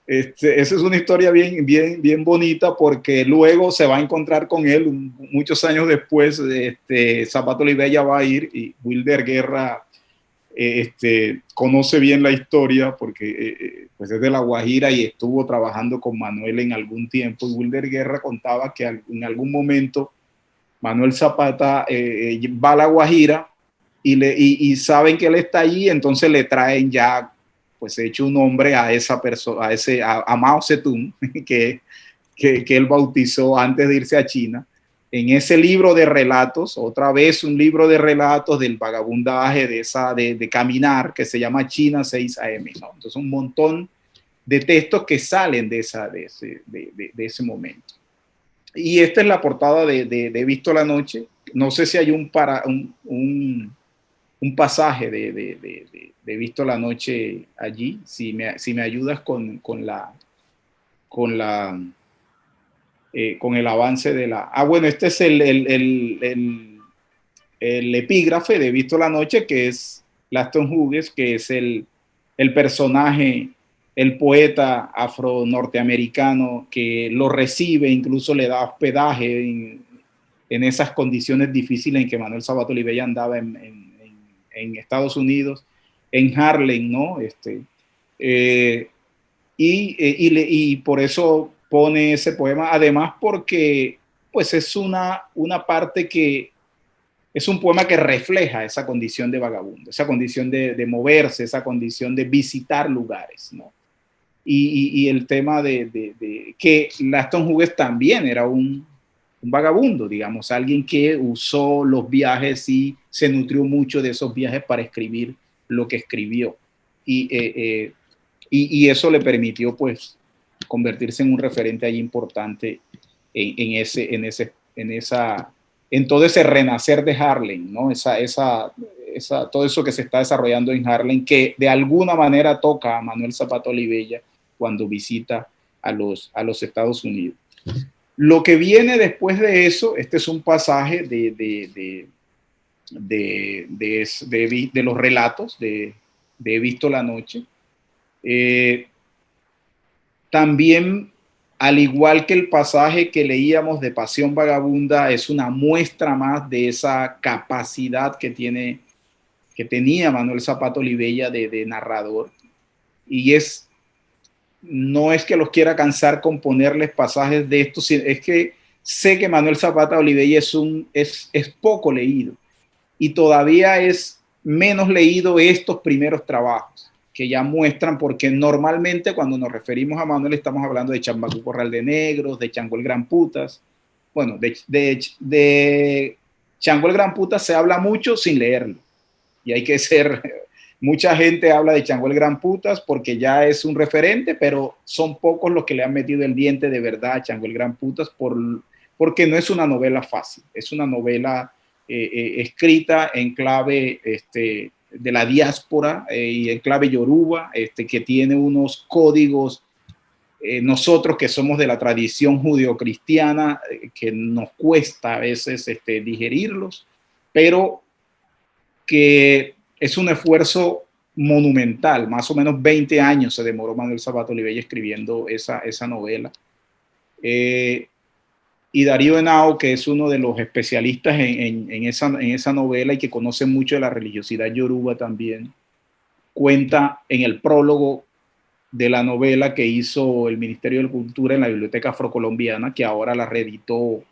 Esa es una historia bien bonita, porque luego se va a encontrar con él muchos años después. Zapato Olivella va a ir, y Wilder Guerra conoce bien la historia porque pues es de La Guajira y estuvo trabajando con Manuel en algún tiempo. Y Wilder Guerra contaba que en algún momento Manuel Zapata va a La Guajira y saben que él está allí, entonces le traen ya pues hecho un hombre a esa persona, a Mao Zedong, que él bautizó antes de irse a China. en ese libro de relatos, otra vez un libro de relatos del vagabundaje, de caminar, que se llama China 6 AM, ¿no? Entonces un montón de textos que salen de ese momento. Y esta es la portada de Visto la Noche. No sé si hay un pasaje de Visto la Noche allí, si me ayudas con el avance de la... bueno, este es el epígrafe de Visto la Noche, que es Glaston Hughes, que es el personaje, el poeta afro-norteamericano que lo recibe, incluso le da hospedaje en esas condiciones difíciles en que Manuel Sabato Olivella andaba en Estados Unidos, en Harlem, ¿no? Y por eso pone ese poema, además porque pues es una parte que es un poema que refleja esa condición de vagabundo, esa condición de moverse, esa condición de visitar lugares, ¿no? Y el tema de que Glaston Hughes también era un vagabundo, digamos, alguien que usó los viajes y se nutrió mucho de esos viajes para escribir lo que escribió. Y eso le permitió, pues, convertirse en un referente ahí importante en todo ese renacer de Harlem, ¿no? Todo eso que se está desarrollando en Harlem, que de alguna manera toca a Manuel Zapata Olivella cuando visita a los Estados Unidos. Lo que viene después de eso, este es un pasaje de los relatos de He visto la noche. También, al igual que el pasaje que leíamos de Pasión Vagabunda, es una muestra más de esa capacidad que tenía Manuel Zapata Olivella de narrador. Y no es que los quiera cansar con ponerles pasajes de estos, es que sé que Manuel Zapata Olivella es poco leído y todavía es menos leído estos primeros trabajos que ya muestran, porque normalmente cuando nos referimos a Manuel estamos hablando de Chambacú Corral de Negros, de Chango el Gran Putas. Bueno, de Chango el Gran Putas se habla mucho sin leerlo y hay que ser... Mucha gente habla de Chango el Gran Putas porque ya es un referente, pero son pocos los que le han metido el diente de verdad a Chango el Gran Putas porque no es una novela fácil, es una novela escrita en clave de la diáspora y en clave yoruba, que tiene unos códigos, nosotros que somos de la tradición judeocristiana, que nos cuesta a veces digerirlos, pero que es un esfuerzo monumental. Más o menos 20 años se demoró Manuel Zapata Olivella escribiendo esa novela. Y Darío Henao, que es uno de los especialistas en esa novela y que conoce mucho de la religiosidad yoruba también, cuenta en el prólogo de la novela que hizo el Ministerio de Cultura en la Biblioteca Afrocolombiana, que ahora la reeditó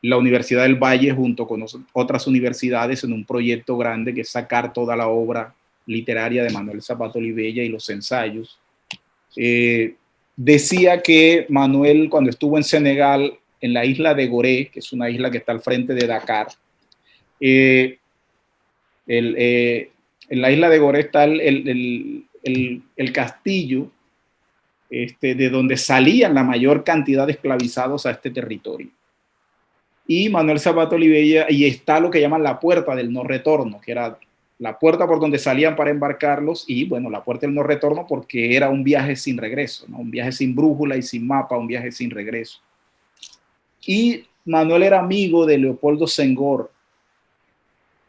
la Universidad del Valle junto con otras universidades en un proyecto grande que es sacar toda la obra literaria de Manuel Zapata Olivella y los ensayos. Decía que Manuel, cuando estuvo en Senegal, en la isla de Gorée, que es una isla que está al frente de Dakar, en la isla de Gorée está el castillo de donde salían la mayor cantidad de esclavizados a este territorio. Y Manuel Zapata Olivella, y está lo que llaman la puerta del no retorno, que era la puerta por donde salían para embarcarlos, y bueno, la puerta del no retorno porque era un viaje sin regreso, ¿no? Un viaje sin brújula y sin mapa, un viaje sin regreso. Y Manuel era amigo de Leopoldo Senghor.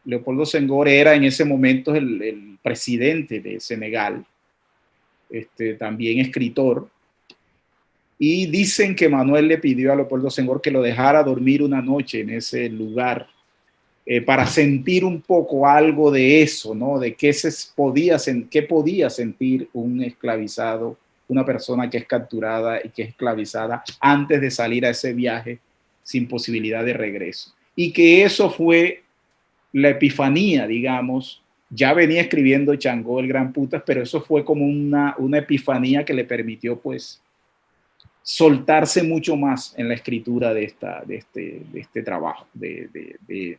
Leopoldo Senghor era en ese momento el presidente de Senegal, también escritor. Y dicen que Manuel le pidió a Leopoldo Senghor que lo dejara dormir una noche en ese lugar para sentir un poco algo de eso, ¿no? De qué podía sentir un esclavizado, una persona que es capturada y que es esclavizada antes de salir a ese viaje sin posibilidad de regreso. Y que eso fue la epifanía, digamos. Ya venía escribiendo Chango el Gran Putas, pero eso fue como una epifanía que le permitió, pues, soltarse mucho más en la escritura de este trabajo de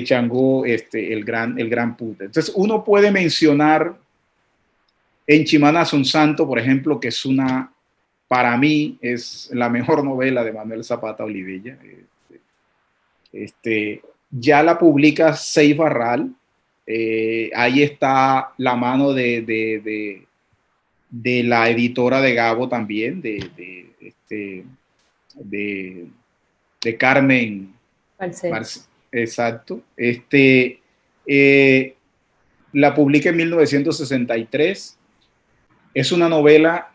Changó, el gran Puta. Entonces uno puede mencionar en Chimana Sun Santo, por ejemplo, que es para mí es la mejor novela de Manuel Zapata Olivella. Ya la publica Seif Barral. Ahí está la mano de la editora de Gabo también, de Carmen Marcel. Exacto. La publica en 1963. Es una novela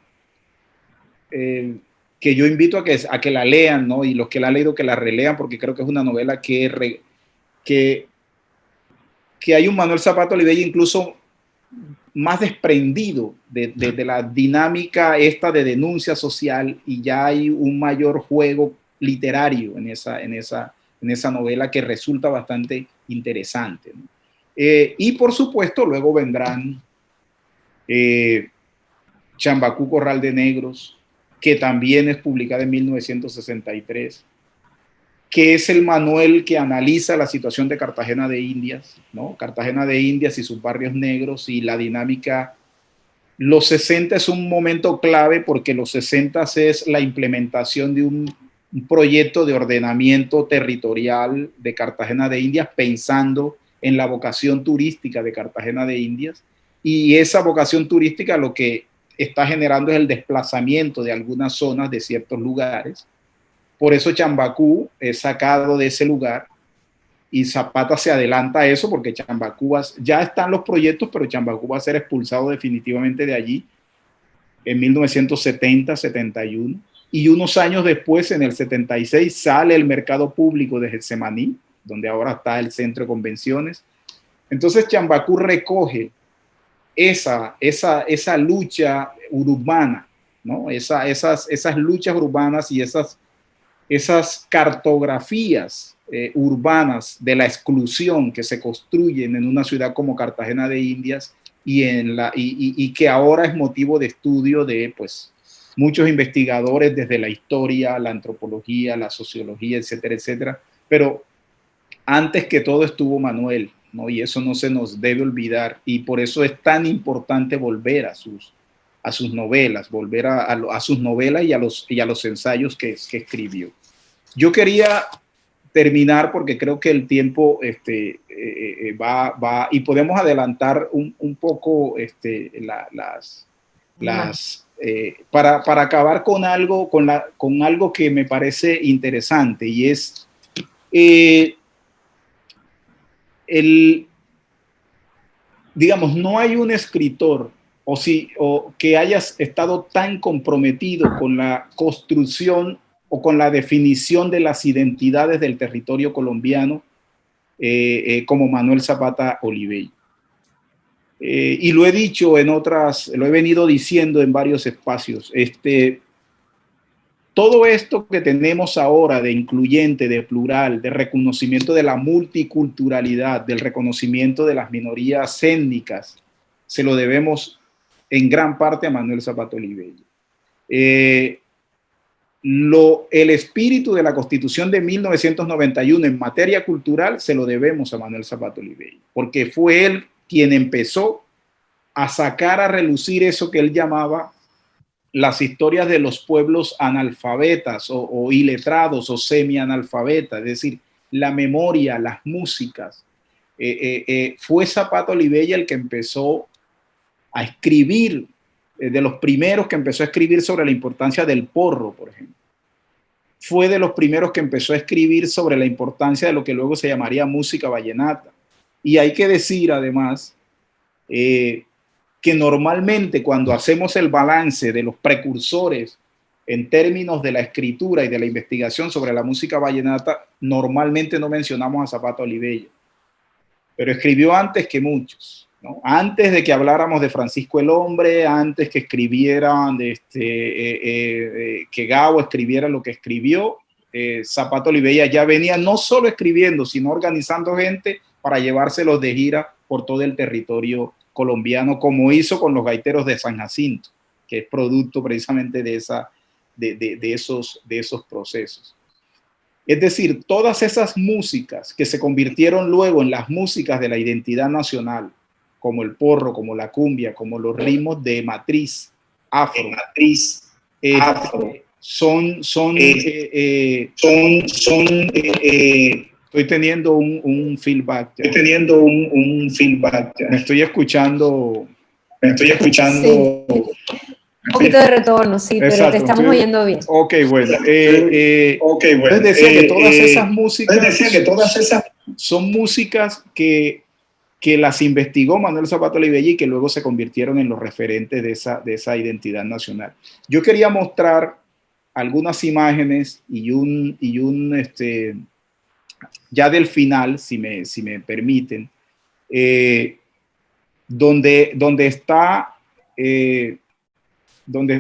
que yo invito a que la lean, ¿no? Y los que la han leído que la relean, porque creo que es una novela que hay un Manuel Zapata Olivella incluso más desprendido de la dinámica esta de denuncia social, y ya hay un mayor juego literario en esa novela que resulta bastante interesante, ¿no? Y por supuesto luego vendrán Chambacú Corral de Negros, que también es publicada en 1963, que es el manual que analiza la situación de Cartagena de Indias, ¿no? Cartagena de Indias y sus barrios negros y la dinámica. Los 60 es un momento clave porque los 60 es la implementación de un proyecto de ordenamiento territorial de Cartagena de Indias pensando en la vocación turística de Cartagena de Indias, y esa vocación turística lo que está generando es el desplazamiento de algunas zonas de ciertos lugares. Por eso Chambacú es sacado de ese lugar y Zapata se adelanta a eso porque Chambacú ya están los proyectos, pero Chambacú va a ser expulsado definitivamente de allí en 1970-71, y unos años después, en el 76, sale el mercado público de Getsemaní, donde ahora está el centro de convenciones. Entonces Chambacú recoge esa lucha urbana, ¿no? Esas luchas urbanas y esas cartografías urbanas de la exclusión que se construyen en una ciudad como Cartagena de Indias y que ahora es motivo de estudio de pues, muchos investigadores desde la historia, la antropología, la sociología, etcétera, etcétera. Pero antes que todo estuvo Manuel, ¿no? Y eso no se nos debe olvidar, y por eso es tan importante volver a sus novelas, volver a sus novelas y a los ensayos que escribió. Yo quería terminar porque creo que el tiempo va y podemos adelantar un poco para acabar con algo que me parece interesante, y es digamos, no hay un escritor o que hayas estado tan comprometido con la construcción o con la definición de las identidades del territorio colombiano como Manuel Zapata Olivella. Y lo he dicho lo he venido diciendo en varios espacios, todo esto que tenemos ahora de incluyente, de plural, de reconocimiento de la multiculturalidad, del reconocimiento de las minorías étnicas, se lo debemos en gran parte a Manuel Zapata Olivella. El espíritu de la Constitución de 1991 en materia cultural se lo debemos a Manuel Zapata Olivella, porque fue él quien empezó a sacar a relucir eso que él llamaba las historias de los pueblos analfabetas o iletrados o semi-analfabetas, es decir, la memoria, las músicas. Fue Zapata Olivella el que empezó a escribir, de los primeros que empezó a escribir sobre la importancia del porro, por ejemplo. Fue de los primeros que empezó a escribir sobre la importancia de lo que luego se llamaría música vallenata. Y hay que decir, además, que normalmente cuando hacemos el balance de los precursores en términos de la escritura y de la investigación sobre la música vallenata, normalmente no mencionamos a Zapata Olivella, pero escribió antes que muchos, ¿no? Antes de que habláramos de Francisco el Hombre, antes que escribieran, que Gabo escribiera lo que escribió, Zapata Olivella ya venía no solo escribiendo, sino organizando gente para llevárselos de gira por todo el territorio colombiano, como hizo con los gaiteros de San Jacinto, que es producto precisamente de esos procesos. Es decir, todas esas músicas que se convirtieron luego en las músicas de la identidad nacional, como el porro, como la cumbia, como los ritmos de matriz afro, estoy teniendo un feedback. Ya. Estoy teniendo un feedback. Ya. Me estoy escuchando. Sí. Un poquito de retorno, sí, exacto, pero te estamos oyendo bien. Ok, bueno. Entonces decía que todas esas músicas son músicas que las investigó Manuel Zapata Olivella y que luego se convirtieron en los referentes de esa identidad nacional. Yo quería mostrar algunas imágenes ya del final, si me permiten, donde está...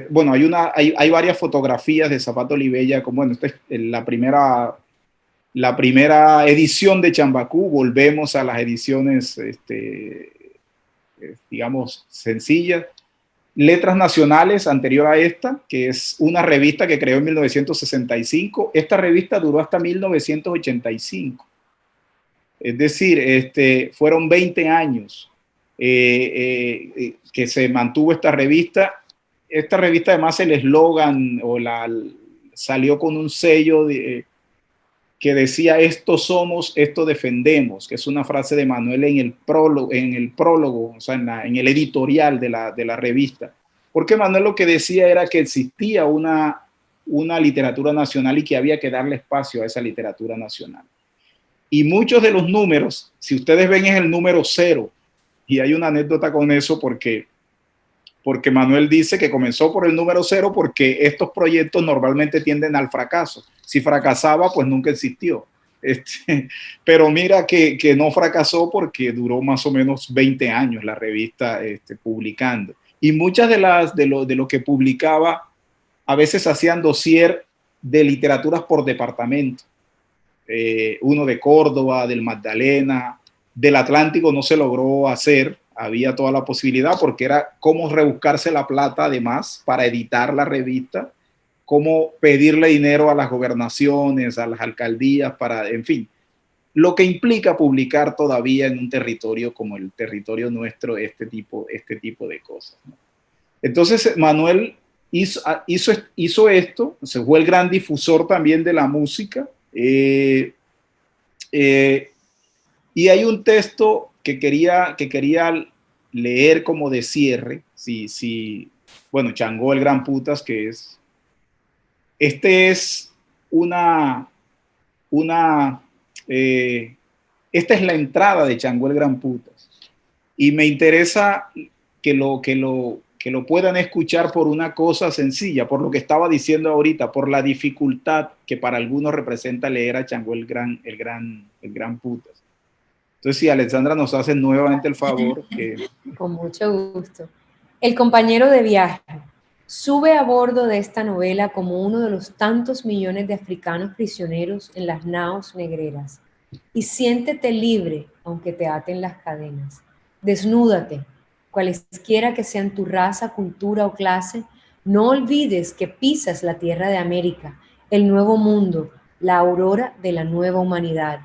bueno, hay varias fotografías de Zapata Olivella, como bueno, esta es la primera edición de Chambacú. Volvemos a las ediciones, digamos, sencillas. Letras Nacionales, anterior a esta, que es una revista que creó en 1965. Esta revista duró hasta 1985. Es decir, fueron 20 años que se mantuvo esta revista. Esta revista, además, el eslogan salió con un sello que decía: esto somos, esto defendemos, que es una frase de Manuel en el prólogo, o sea, en el editorial de la revista. Porque Manuel lo que decía era que existía una literatura nacional y que había que darle espacio a esa literatura nacional. Y muchos de los números, si ustedes ven, es el número 0. Y hay una anécdota con eso porque Manuel dice que comenzó por el número 0 porque estos proyectos normalmente tienden al fracaso. Si fracasaba, pues nunca existió. Pero mira que no fracasó porque duró más o menos 20 años la revista publicando. Y muchas de lo que publicaba, a veces hacían dossier de literaturas por departamento. Uno de Córdoba, del Magdalena, del Atlántico no se logró hacer. Había toda la posibilidad porque era cómo rebuscarse la plata además para editar la revista, cómo pedirle dinero a las gobernaciones, a las alcaldías, en fin, lo que implica publicar todavía en un territorio como el territorio nuestro este tipo de cosas, ¿no? Entonces Manuel hizo esto, se fue el gran difusor también de la música, y hay un texto que quería leer como de cierre, bueno, Changó el Gran Putas, que es, esta es la entrada de Changó el Gran Putas, y me interesa que lo puedan escuchar por una cosa sencilla, por lo que estaba diciendo ahorita, por la dificultad que para algunos representa leer a Changó el Gran Putas. Entonces, si Alexandra nos hace nuevamente el favor. Con mucho gusto. El compañero de viaje sube a bordo de esta novela como uno de los tantos millones de africanos prisioneros en las naos negreras. Y siéntete libre, aunque te aten las cadenas. Desnúdate, cualesquiera que sean tu raza, cultura o clase. No olvides que pisas la tierra de América, el nuevo mundo, la aurora de la nueva humanidad.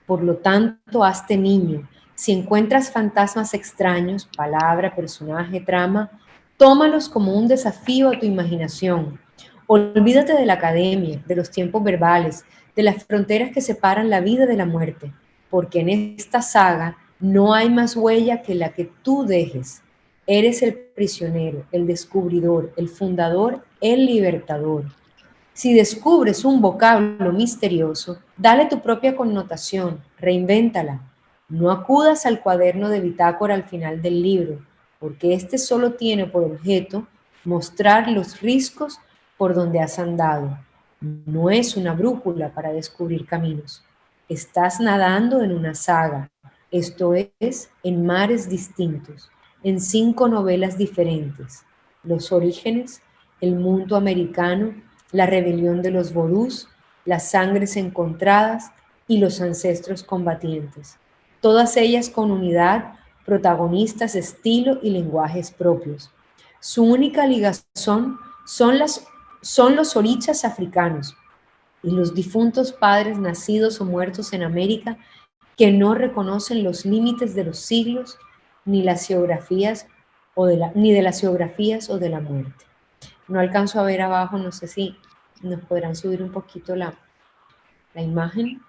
Por lo tanto, hazte niño. Si encuentras fantasmas extraños, palabra, personaje, trama, tómalos como un desafío a tu imaginación. Olvídate de la academia, de los tiempos verbales, de las fronteras que separan la vida de la muerte, porque en esta saga no hay más huella que la que tú dejes. Eres el prisionero, el descubridor, el fundador, el libertador. Si descubres un vocablo misterioso, dale tu propia connotación, reinvéntala. No acudas al cuaderno de bitácora al final del libro, porque este solo tiene por objeto mostrar los riscos por donde has andado. No es una brújula para descubrir caminos. Estás nadando en una saga, esto es, en mares distintos, en 5 novelas diferentes. Los orígenes, el mundo americano, la rebelión de los vodús, las sangres encontradas y los ancestros combatientes. Todas ellas con unidad, protagonistas, estilo y lenguajes propios. Su única ligazón son los orichas africanos y los difuntos padres nacidos o muertos en América que no reconocen los límites de los siglos ni las geografías ni de las geografías o de la muerte. No alcanzo a ver abajo, no sé si nos podrán subir un poquito la imagen.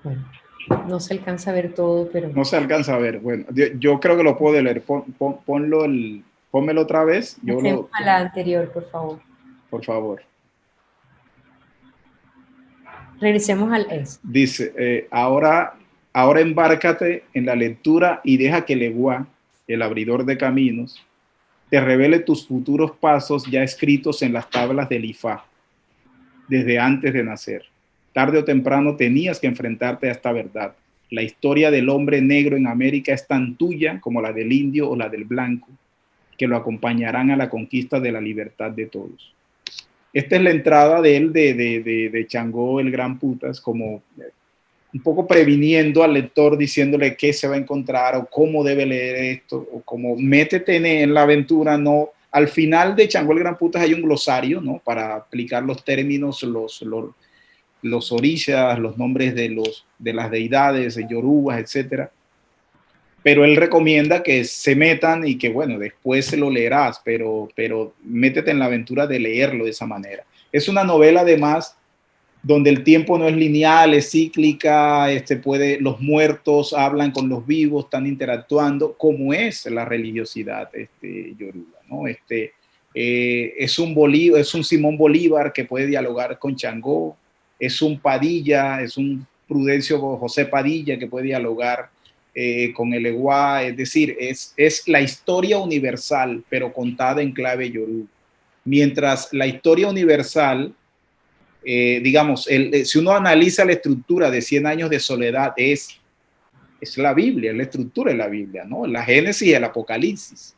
Bueno, no se alcanza a ver todo, pero... No se alcanza a ver. Bueno, yo creo que lo puedo leer. Pónmelo otra vez. A la anterior, por favor. Por favor. Regresemos al es. Dice, ahora embárcate en la lectura y deja que el Eguá, el abridor de caminos, te revele tus futuros pasos ya escritos en las tablas del Ifá, desde antes de nacer. Tarde o temprano tenías que enfrentarte a esta verdad. La historia del hombre negro en América es tan tuya como la del indio o la del blanco, que lo acompañarán a la conquista de la libertad de todos. Esta es la entrada de él, de Changó el Gran Putas, como un poco previniendo al lector, diciéndole qué se va a encontrar o cómo debe leer esto, o como métete en la aventura. No, al final de Changó el Gran Putas hay un glosario, ¿no?, para aplicar los términos, los orishas, los nombres de las deidades, de yorubas, etcétera. Pero él recomienda que se metan y que, bueno, después se lo leerás, pero métete en la aventura de leerlo de esa manera. Es una novela, además, donde el tiempo no es lineal, es cíclica, los muertos hablan con los vivos, están interactuando, como es la religiosidad yoruba, ¿no? Es un Simón Bolívar que puede dialogar con Changó, es un Padilla, es un Prudencio José Padilla que puede dialogar con el Eguá. Es decir, es la historia universal, pero contada en clave yoruba. Mientras la historia universal, digamos, si uno analiza la estructura de 100 años de soledad, es la Biblia, es la estructura de la Biblia, ¿no? La Génesis y el Apocalipsis,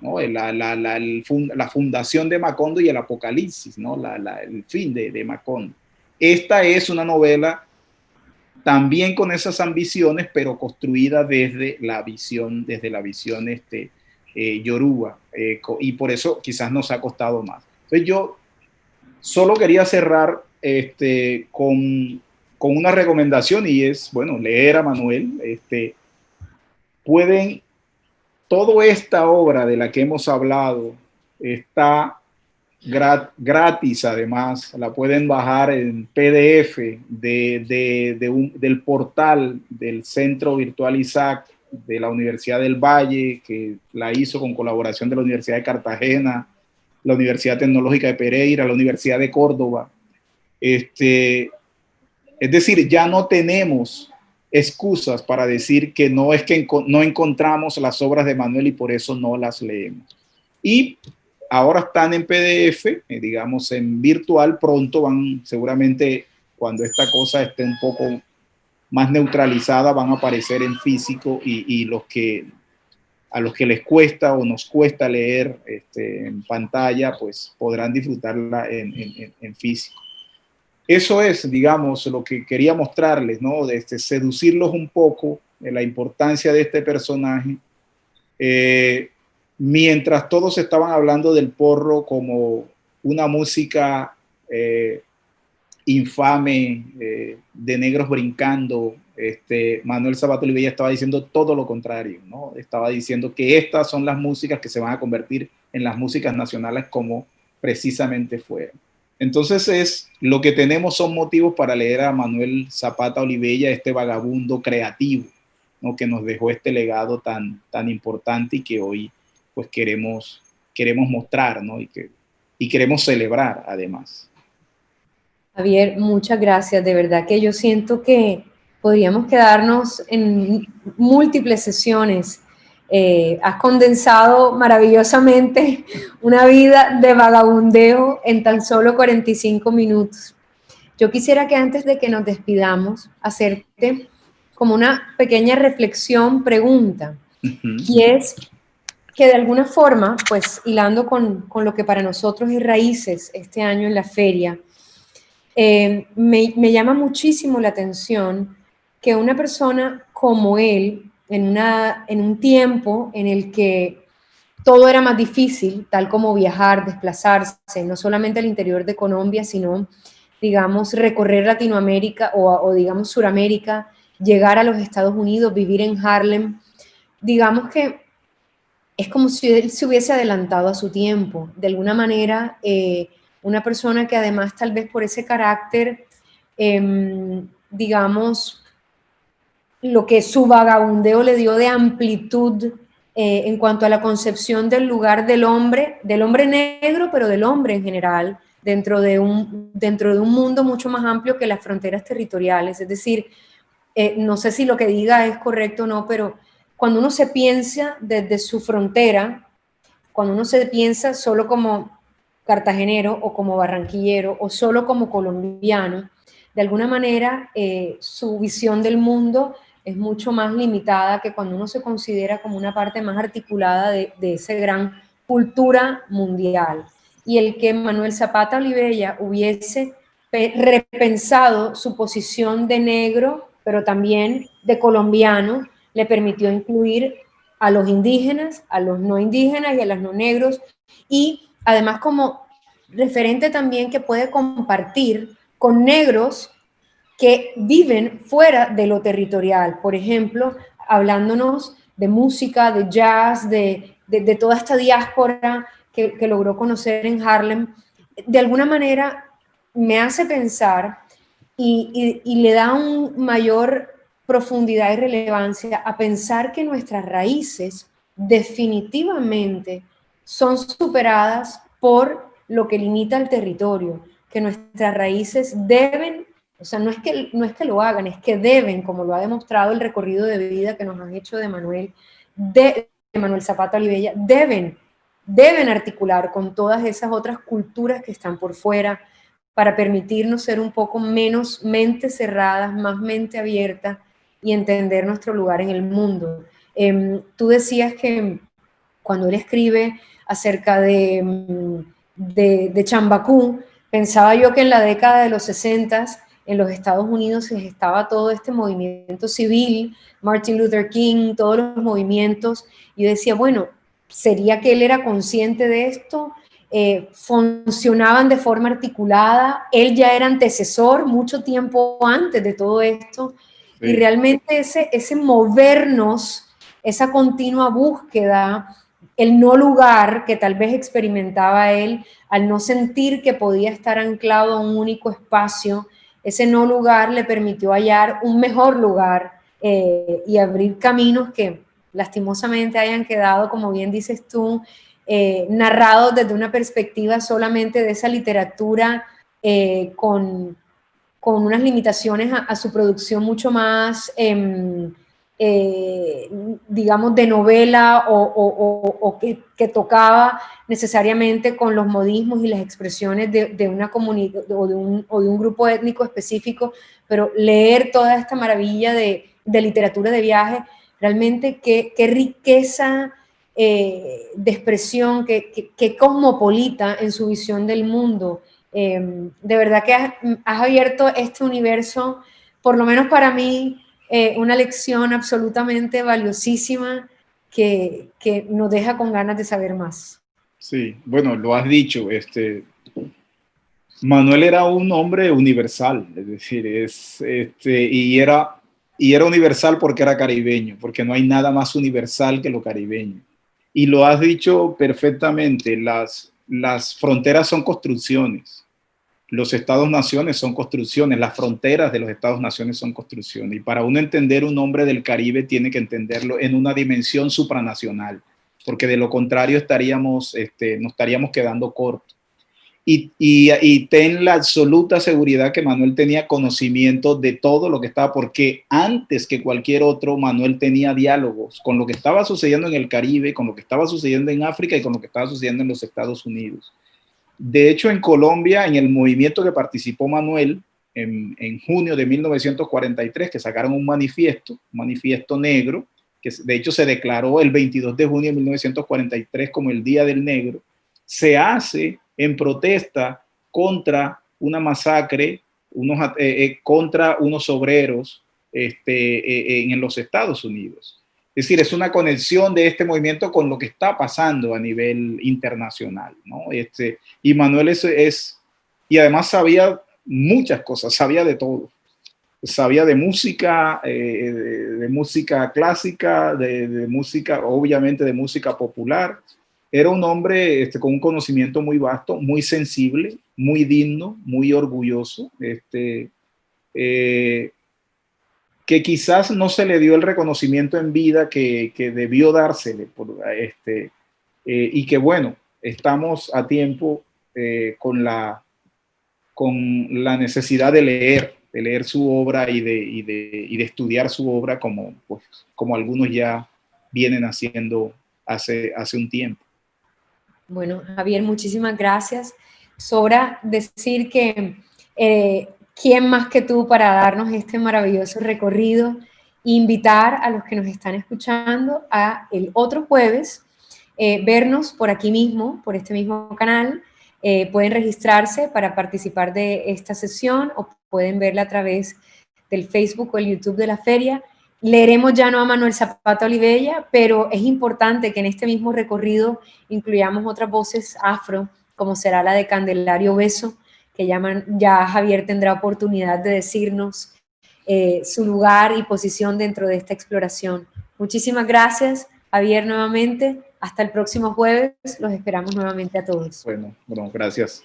¿no? La fundación de Macondo y el Apocalipsis, ¿no? El fin de Macondo. Esta es una novela también con esas ambiciones, pero construida desde la visión yoruba, y por eso quizás nos ha costado más. Entonces yo solo quería cerrar con una recomendación, y es, bueno, leer a Manuel. Toda esta obra de la que hemos hablado está gratis, además, la pueden bajar en PDF del portal del Centro Virtual Isaac de la Universidad del Valle, que la hizo con colaboración de la Universidad de Cartagena, la Universidad Tecnológica de Pereira, la Universidad de Córdoba. Es decir, ya no tenemos excusas para decir que no encontramos las obras de Manuel y por eso no las leemos. Y ahora están en PDF, digamos en virtual. Pronto seguramente cuando esta cosa esté un poco más neutralizada, van a aparecer en físico, y a los que les cuesta o nos cuesta leer en pantalla, pues podrán disfrutarla en físico. Eso es, digamos, lo que quería mostrarles, ¿no? Seducirlos un poco de la importancia de este personaje. Mientras todos estaban hablando del porro como una música infame, de negros brincando, Manuel Sabato Olivella estaba diciendo todo lo contrario, ¿no? Estaba diciendo que estas son las músicas que se van a convertir en las músicas nacionales, como precisamente fueron. Entonces lo que tenemos son motivos para leer a Manuel Zapata Olivella, este vagabundo creativo, ¿no?, que nos dejó este legado tan importante, y que hoy pues queremos mostrar, ¿no? y queremos celebrar además. Javier, muchas gracias. De verdad que yo siento que podríamos quedarnos en múltiples sesiones. Has condensado maravillosamente una vida de vagabundeo en tan solo 45 minutos. Yo quisiera que antes de que nos despidamos, hacerte como una pequeña reflexión, pregunta, y es que de alguna forma, pues hilando con lo que para nosotros es Raíces este año en la feria, me llama muchísimo la atención que una persona como él, en un tiempo en el que todo era más difícil, tal como viajar, desplazarse, no solamente al interior de Colombia, sino, digamos, recorrer Latinoamérica o digamos, Suramérica, llegar a los Estados Unidos, vivir en Harlem. Digamos que es como si él se hubiese adelantado a su tiempo. De alguna manera, una persona que además tal vez por ese carácter, digamos, lo que su vagabundeo le dio de amplitud en cuanto a la concepción del lugar del hombre negro, pero del hombre en general, dentro de un mundo mucho más amplio que las fronteras territoriales. Es decir, no sé si lo que diga es correcto o no, pero cuando uno se piensa desde su frontera, cuando uno se piensa solo como cartagenero o como barranquillero o solo como colombiano, de alguna manera su visión del mundo es mucho más limitada que cuando uno se considera como una parte más articulada de esa gran cultura mundial. Y el que Manuel Zapata Olivella hubiese repensado su posición de negro, pero también de colombiano, le permitió incluir a los indígenas, a los no indígenas y a los no negros, y además como referente también que puede compartir con negros que viven fuera de lo territorial, por ejemplo, hablándonos de música, de jazz, de toda esta diáspora que logró conocer en Harlem. De alguna manera me hace pensar y le da un mayor profundidad y relevancia a pensar que nuestras raíces definitivamente son superadas por lo que limita el territorio, que nuestras raíces deben, o sea, no es que lo hagan, es que deben, como lo ha demostrado el recorrido de vida que nos han hecho de Manuel Zapata Olivella, deben articular con todas esas otras culturas que están por fuera, para permitirnos ser un poco menos mente cerradas, más mente abierta y entender nuestro lugar en el mundo. Tú decías que cuando él escribe acerca de Chambacú, pensaba yo que en la década de los 60 en los Estados Unidos estaba todo este movimiento civil, Martin Luther King, todos los movimientos, y yo decía, bueno, ¿sería que él era consciente de esto? Funcionaban de forma articulada, él ya era antecesor mucho tiempo antes de todo esto, sí. Y realmente ese movernos, esa continua búsqueda, el no lugar que tal vez experimentaba él, al no sentir que podía estar anclado a un único espacio, ese no lugar le permitió hallar un mejor lugar y abrir caminos que lastimosamente hayan quedado, como bien dices tú, narrados desde una perspectiva solamente de esa literatura con unas limitaciones a su producción mucho más, digamos, de novela o que tocaba necesariamente con los modismos y las expresiones de una comunidad o de un grupo étnico específico, pero leer toda esta maravilla de literatura de viaje, realmente qué riqueza de expresión, qué cosmopolita en su visión del mundo. De verdad que has abierto este universo, por lo menos para mí, una lección absolutamente valiosísima que nos deja con ganas de saber más. Sí, bueno, lo has dicho, Manuel era un hombre universal, es decir, y era universal porque era caribeño, porque no hay nada más universal que lo caribeño. Y lo has dicho perfectamente, las fronteras son construcciones, los estados-naciones son construcciones, las fronteras de los estados-naciones son construcciones. Y para uno entender un hombre del Caribe tiene que entenderlo en una dimensión supranacional, porque de lo contrario nos estaríamos quedando cortos. Y ten la absoluta seguridad que Manuel tenía conocimiento de todo lo que estaba, porque antes que cualquier otro, Manuel tenía diálogos con lo que estaba sucediendo en el Caribe, con lo que estaba sucediendo en África y con lo que estaba sucediendo en los Estados Unidos. De hecho, en Colombia, en el movimiento que participó Manuel, en junio de 1943, que sacaron un manifiesto negro, que de hecho se declaró el 22 de junio de 1943 como el Día del Negro, se hace en protesta contra una masacre, contra unos obreros en los Estados Unidos. Es decir, es una conexión de este movimiento con lo que está pasando a nivel internacional, ¿no? Y Manuel y además sabía muchas cosas, sabía de todo. Sabía de música clásica, de música, obviamente de música popular. Era un hombre con un conocimiento muy vasto, muy sensible, muy digno, muy orgulloso, que quizás no se le dio el reconocimiento en vida que debió dársele, y que bueno, estamos a tiempo con la necesidad de leer su obra y de estudiar su obra como algunos ya vienen haciendo hace un tiempo. Bueno, Javier, muchísimas gracias. Sobra decir que quién más que tú para darnos este maravilloso recorrido, invitar a los que nos están escuchando a el otro jueves vernos por aquí mismo, por este mismo canal. Pueden registrarse para participar de esta sesión o pueden verla a través del Facebook o el YouTube de la feria. Leeremos ya no a Manuel Zapata Olivella, pero es importante que en este mismo recorrido incluyamos otras voces afro, como será la de Candelario Beso, que ya Javier tendrá oportunidad de decirnos su lugar y posición dentro de esta exploración. Muchísimas gracias, Javier, nuevamente. Hasta el próximo jueves. Los esperamos nuevamente a todos. Bueno, gracias.